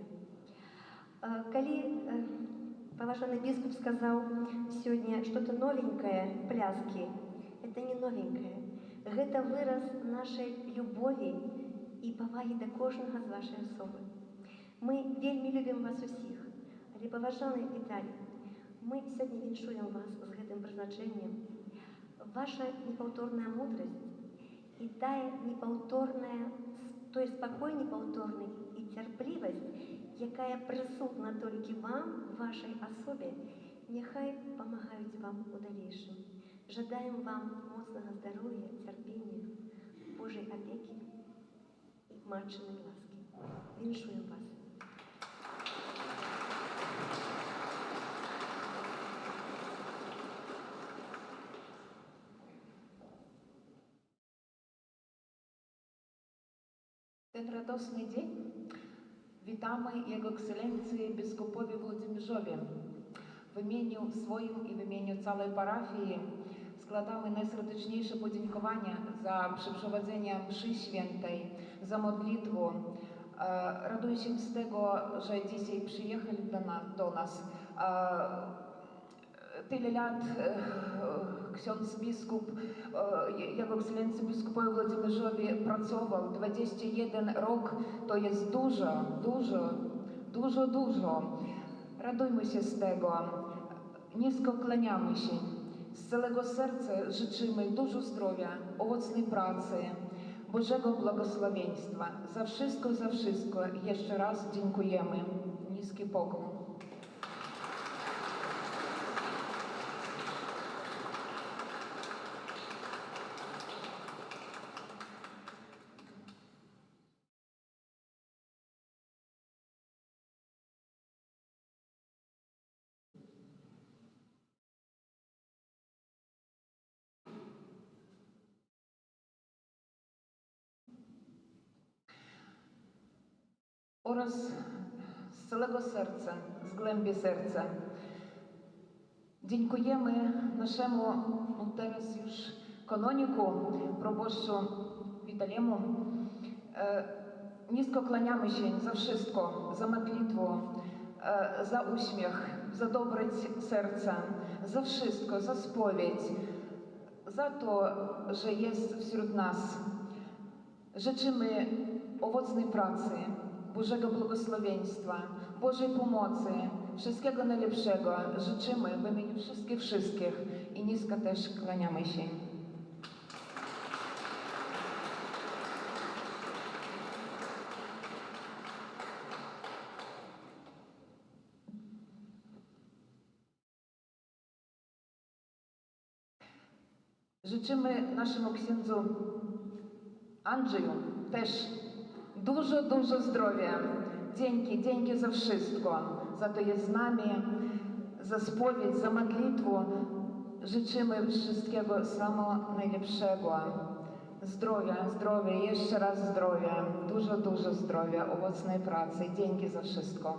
Коли поважанный бископ сказал сегодня что-то новенькое, пляски. Это не новенькое. Это выраз нашей любові і поваги до кожного з вашої особи. Ми вельми любимо вас усіх. Але, поважаний Віталій, ми сьогодні віншуємо вас з гэтым призначенням. Ваша неповторная мудрость и та неповторная, той спокой неповторный и терпливость, якая присутна тільки вам, вашій особі, нехай помагають вам у дальнейшем. Жадаємо вам моцного здоров'я, терпіння, Божої опеки і матчиної ласки. Віншуємо вас. Ten radosny dzień witamy Jego Ekscelencji biskupowi Włodzimierzowi. W imieniu swoim i w imieniu całej parafii składamy najserdeczniejsze podziękowania za przeprowadzenie mszy świętej, za modlitwę. Raduję się z tego, że dzisiaj przyjechali do nas. Tyle lat ksiądz biskup, Jego Ekscelencji biskupowi Włodzimierzowi pracował. 21 rok to jest dużo. Radujmy się z tego. Nisko kłaniamy się. Z całego serca życzymy dużo zdrowia, owocnej pracy, Bożego błogosławieństwa. Za wszystko jeszcze raz dziękujemy. Niski pokłon. Oraz z całego serca, z głębi serca dziękujemy naszemu, teraz już kanoniku, proboszczu Witaliemu. Nisko kłaniamy się za wszystko, za modlitwę, za uśmiech, za dobre serce, za wszystko, za spowiedź, za to, że jest wśród nas. Życzymy owocnej pracy, Bożego błogosławieństwa, Bożej pomocy, wszystkiego najlepszego życzymy w imieniu wszystkich i nisko też kłaniamy się. Życzymy naszemu księdzu Andrzeju też dużo zdrowia. Dzięki za wszystko, za to jest z nami, za spowiedź, za modlitwę. Życzymy wszystkiego samego najlepszego. Zdrowia, jeszcze raz zdrowia, dużo zdrowia, owocnej pracy. Dzięki za wszystko.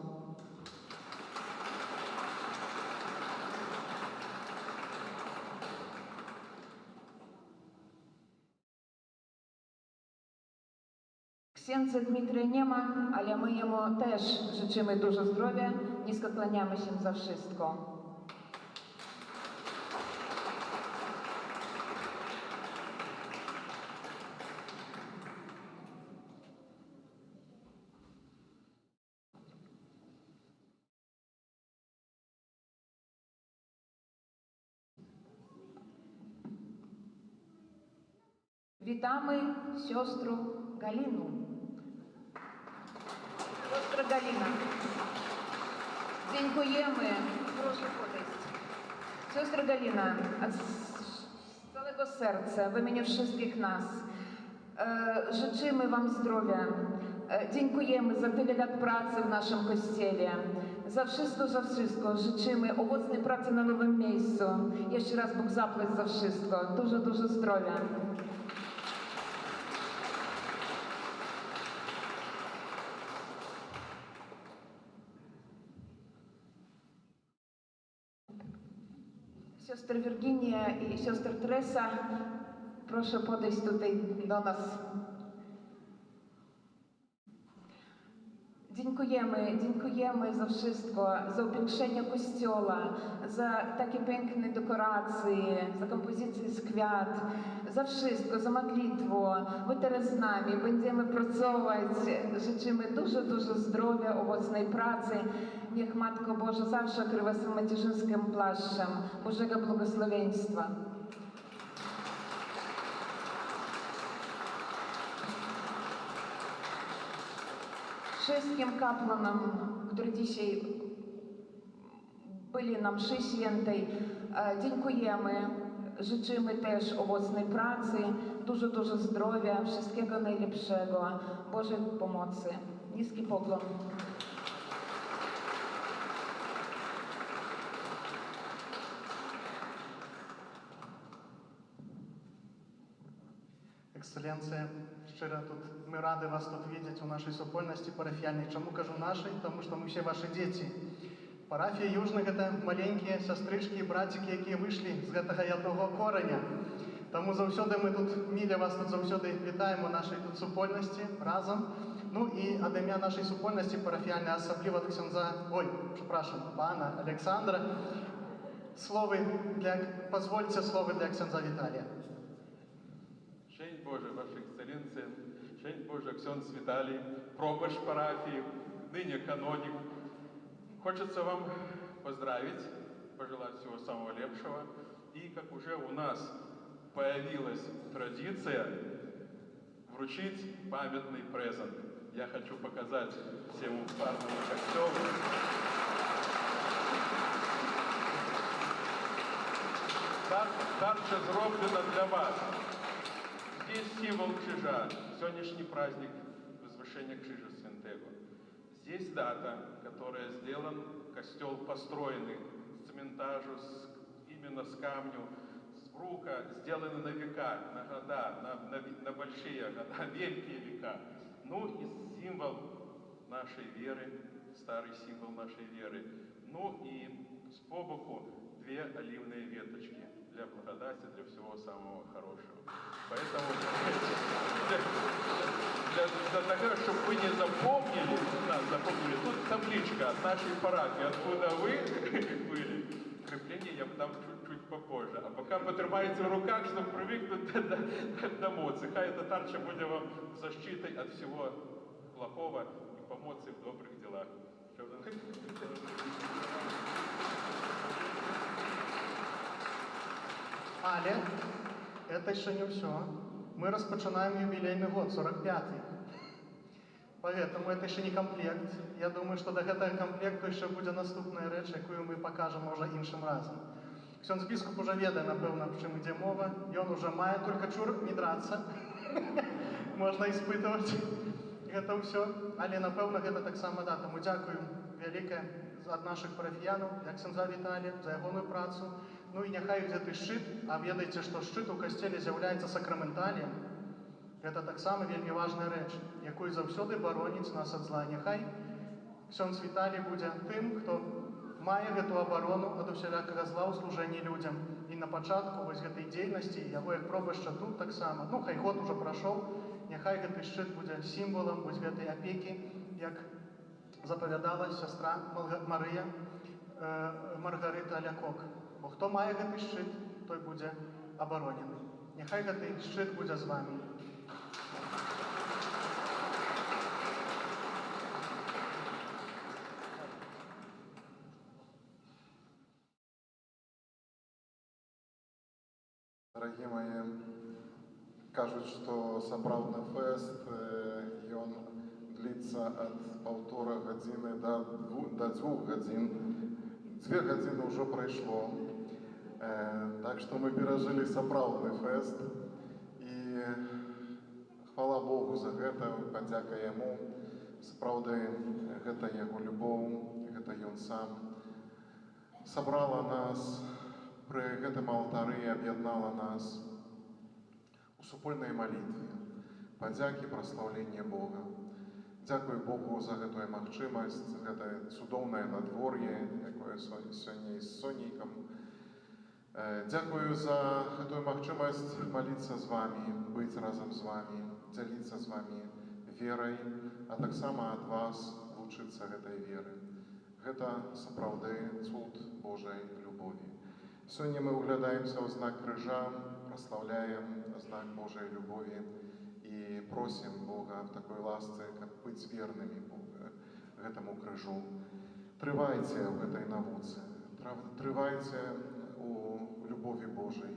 Księdza Dmitrija nie ma, ale my jemu też życzymy dużo zdrowia. Nisko kłaniamy się za wszystko. Witamy siostrę Galinę. Siostra Galina, dziękujemy. Proszę podejść. Siostra Galina, z całego serca, w imieniu wszystkich nas, życzymy Wam zdrowia. Dziękujemy za tyle lat pracy w naszym kościele. Za wszystko życzymy owocnej pracy na nowym miejscu. Jeszcze raz Bóg zapłać za wszystko. Dużo zdrowia. Siostra Virginia i siostra Teresa, proszę podejść tutaj do nas. Dziękujemy za wszystko, za upiększenie kościoła, za takie piękne dekoracje, za kompozycję z kwiat, za wszystko, za modlitwę. Wy teraz z nami, będziemy pracować. Życzymy dużo zdrowia, owocnej pracy. Niech Matko Boża zawsze okrywa swym macierzyńskim płaszczem Bożego błogosławieństwa. Wszystkim kapłanom, którzy dzisiaj byli na mszy świętej, dziękujemy. Życzymy też owocnej pracy, dużo zdrowia, wszystkiego najlepszego, Bożej pomocy. Niski pokłon. Эксцелленция, щиро тут мы рады вас тут видеть у нашей супольности парафіяльній. Чому кажу нашей? Тому що ми всі ваші діти. Парафія Южних – це маленькі сестрички і братики, які вийшли з гэтага ядного кореня. Тому завсёды ми тут, міля вас тут завсёды вітаємо нашій тут супольності разом. Ну і ад ім'я нашої супольності парафіяльної, особливо до ксьондза, пана Олександра, позвольте слово для ксьондза Віталія. Szczęść Boże, Wasza Ekscelencje, szczęść Boże, ksiądz Witali, proboszcz парафии, ныне каноник. Хочется вам поздравить, пожелать всего самого лепшего. И как уже у нас появилась традиция, вручить памятный презент. Я хочу показать всему парному костелу. Тарча зроблена для вас. Здесь символ крижа, сегодняшний праздник возвышения крижа Святого. Здесь дата, которая сделан костел построенный с цементажу, именно с камню, с брука, сделаны на века, на года, на большие года, великие века. Ну и символ нашей веры, старый символ нашей веры. Ну и по боку две оливные веточки для благодати, для всего самого хорошего. Поэтому для того, чтобы вы не запомнили, тут табличка от нашей парафии, откуда вы были. Крепление я дам чуть попозже. А пока потримайте в руках, чтобы привыкнуть до эмоций. Хай эта тарча будет вам защитой от всего плохого и помочь в добрых делах. Але это еще не все. Мы распочинаем юбилейный год, 45-й. Поэтому это еще не комплект. Я думаю, что до гэтага комплекту еще будет наступная речь, якую мы покажем уже іншим разом. Ksiądz biskup уже ведае, напэўна, аб чым ідзе мова, ён уже мае, только чур не драться. Можна испытываць гэта ўсё, але напэўна гэта таксама да. Таму дзякуем вялікае ад нашых парафіянаў, як ксяндза Віталія, за ягоную працу. Ну і няхай гэты шчыт, а ведаеце, што шчыт у касцеле з'яўляецца сакраменталіем. Гэта таксама вельмі важная рэч, якую заўсёды бароніць нас ад зла. Няхай ксёндз Віталій будзе тым, хто мае гэту абарону ад усялякага зла ў служэнні людзям. І на пачатку вось гэтай дзейнасці, яго як пробашча тут таксама, ну хай год ужо прайшоў, няхай гэты шчыт будзе сімвалам вось гэтай апекі, як запавядала сястра Марыя Маргарыта Алякок. Бо хто мае гэты шчыт, той будзе абаронены. Няхай гэты шчыт будзе з вамі. Дорогие мои, кажуть, что сапраўдны фест, ён длится от 1,5 гадзины до 2 гадзин. 2 гадзины уже прошло. Так что мы пережили сапраўдны фест. И хвала Богу за гэта, падзяка Яму. Сапраўды, гэта Яго любоў, гэта Ён сам сабрала нас пры гэтым алтары і аб'яднала нас у супольнай малітве, падзякі, праслаўленне Бога. Дзякую Богу за гэтую магчымасць, гэтае цудоўнае надвор'е, якое сёння і з сонейкам. Дзякую за гэтую магчымасць маліцца з вамі, быць разам з вамі, дзяліцца з вамі верай, а таксама ад вас вучыцца гэтай веры. Гэта сапраўды цуд Божай любові. Сёння мы углядаемся ў знак крыжа, праслаўляем знак Божай любові і просім Бога в такой ласцы, каб быць вернымі гэтаму крыжу. Трывайце ў гэтай навуцы, трывайце у любові Божай.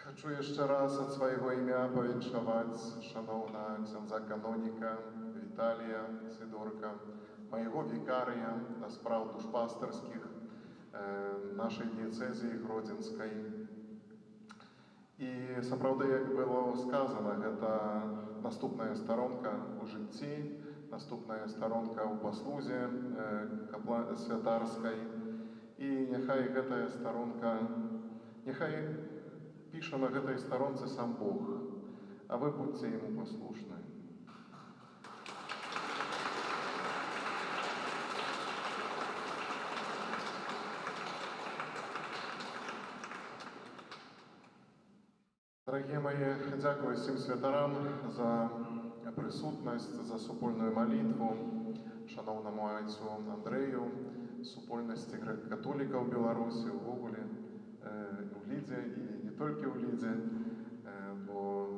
Хочу яшчэ раз ад свайго імя павіншаваць шаноўнага ксяндза каноніка Віталія Сідорка, майго вікарыя да спраў душпастарскіх нашай дыяцэзіі Гродзенскай. І сапраўды, як было сказана, гэта наступная старонка ў жыцці, наступная старонка ў паслузе святарскай. І няхай гэтая старонка, няхай піша на гэтай старонцы сам Бог, а вы будьце Яму паслушны. Дорогие мои, дзякую всем святарам за присутнасць, за супольную молитву, шановному айцу Андрею, супольнасці грэк-католікаў Беларусі, увогуле, у Лідзе і не толькі ў Лідзе, бо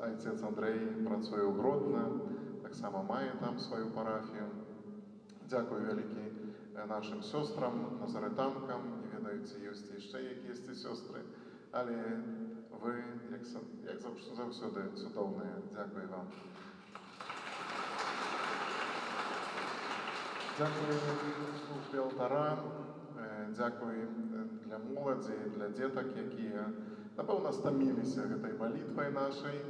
айцец Андрей працуе ў Гродна, таксама мае там сваю парафію. Дзякую вялікі нашим сёстрам, назарытанкам, не ведаю, ці ёсць яшчэ якіясьці сёстры, але вы, як заўсёды, цудоўныя. Дзякуй вам. Дзякуй службе алтара, дзякуй для моладзі, для дзетак, якія, напэўна, стаміліся гэтай малітвай нашай,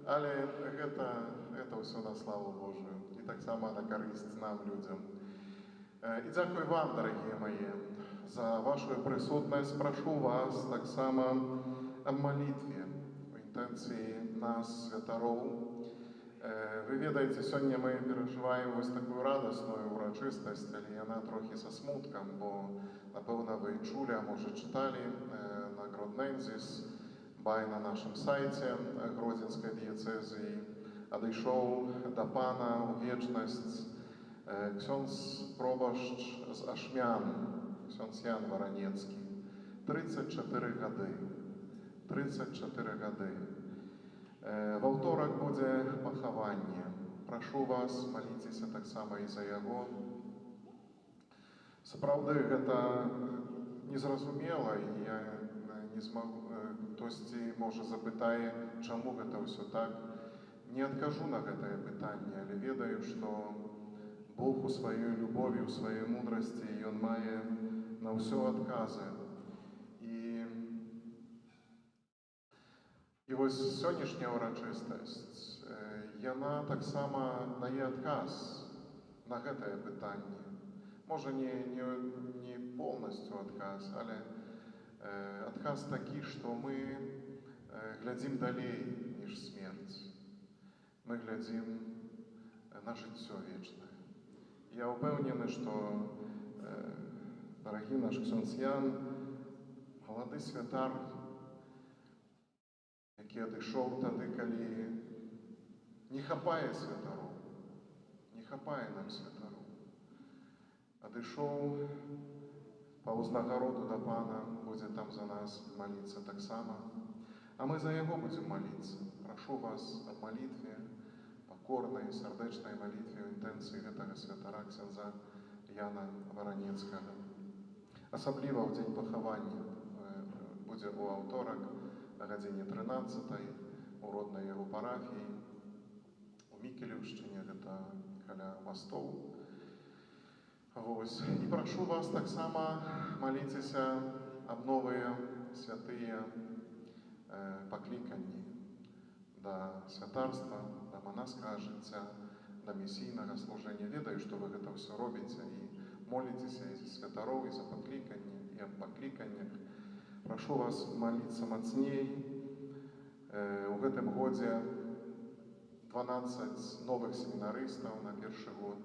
але гэта ўсё на славу Божую і таксама на карысць нам, людзям. І дзякуй вам, дарагія мае, за вашу прысутнасць. Прашу вас таксама аб малітве у інтэнцыі нас, святароў. Вы ведаеце, сёння мы перажываем вось такую радасную урачыстасць, але яна трохі са смуткам, бо, напэўна, вы чулі, а можа чыталі на Гроднензіс, бай на нашым сайце Гродзенскай дыяцэзіі, адышоў да Пана ў вечнасць ксёндз пробашч з Ашмян, ксёндз Ян Варанецкі, 34 гады. 34 гады. Ва ўторак будзе пахаванне. Прашу вас, маліцеся таксама і за яго. Сапраўды, гэта незразумела, і я не змагу, хтосьці, можа, запытае, чаму гэта ўсё так. Не адкажу на гэтае пытанне, але ведаю, што Бог у сваёй любові, у сваёй мудрасці, Ён мае на ўсё адказы. І вось сённяшняя ўрачыстасць, яна таксама дае адказ на гэтае пытанне. Можа, не полностью адказ, але адказ такі, што мы глядзім далей, ніж смерць. Мы глядзім на жыццё вечнае. Я ўпэўнены, што дарагі наш ксёндз Ян, малады святар, які адышоў тады, калі не хапае святароў, не хапае нам святароў. Адышоў па ўзнагароду да Пана, будзе там за нас маліцца таксама. А мы за яго будзем маліцца. Прашу вас аб малітве, пакорнай, сардэчнай малітве ў інтэнцыі гэтага святара ксяндза Яна Варанецкага. Асабліва ў дзень пахавання будзе ў аўторак на гадзіне 13 у роднай яго парафіі у Мікелеўшчыне, гэта каля мастоў. Вось. І прашу вас таксама маліцеся аб новыя святыя пакліканні да святарства, да манаскага жыцця, да місійнага служэння. Ведаю, што вы гэта ўсё робіце і моліцеся і за святароў, і за пакліканні, і аб пакліканнях. Прашу вас маліцца мацней. У гэтым годзе 12 новых семінарыстаў на першы год.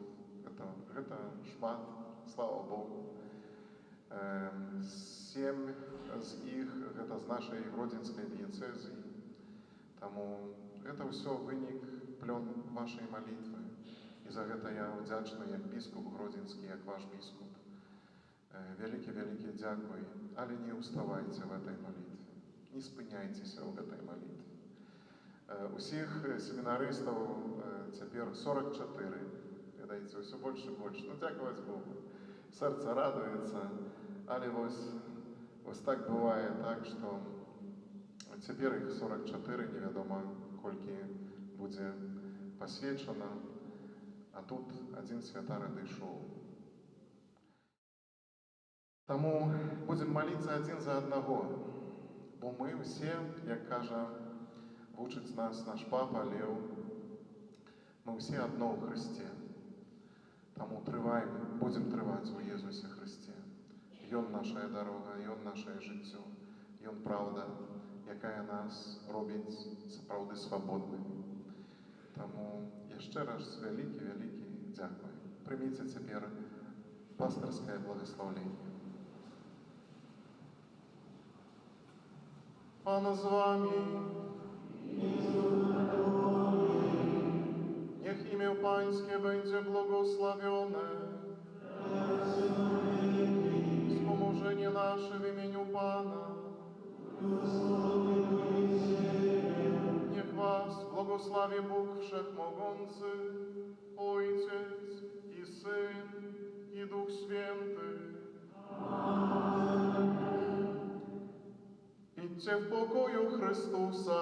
Гэта шмат, слава Богу. 7 з іх гэта з нашай гродзенскай дыяцэзіі. Таму гэта ўсё вынік, плён вашай малітвы. І за гэта я ўдзячны як біскуп гродзенскі, як ваш біскуп. Вялікі дзякуй, але не ўставайце в этой малітве. Не спыняйцеся ў гэтай малітве. Усіх семінарыстаў цяпер 44. Ведаеце, ўсё больш і больш. Ну, дзякаваць Богу. Сэрца радуецца, але вось так бывае так, што цяпер іх 44, невядома, колькі будзе пасвечана, а тут адзін святар адышоў. Таму будзем маліцца адзін за аднаго, бо мы ўсе, як кажа, вучыць нас наш папа Леў, мы ўсе адно ў Хрысце. Таму трываем, будзем трываць у Езусе Хрысце. Ён нашая дарога, Ён нашае жыццё, Ён праўда, якая нас робіць сапраўды свабоднымі. Таму яшчэ раз вялікі дзякуй. Прыміце цяпер пастырскае благаслаўленне. Пана з вамі. Niech imię Pańskie będzie błogosławione. Wspomożenie nasze w imieniu Pana. Niech was błogosławi Bóg Wszechmogący, Ojciec i Syn i Duch Święty. Idźcie w pokoju Chrystusa.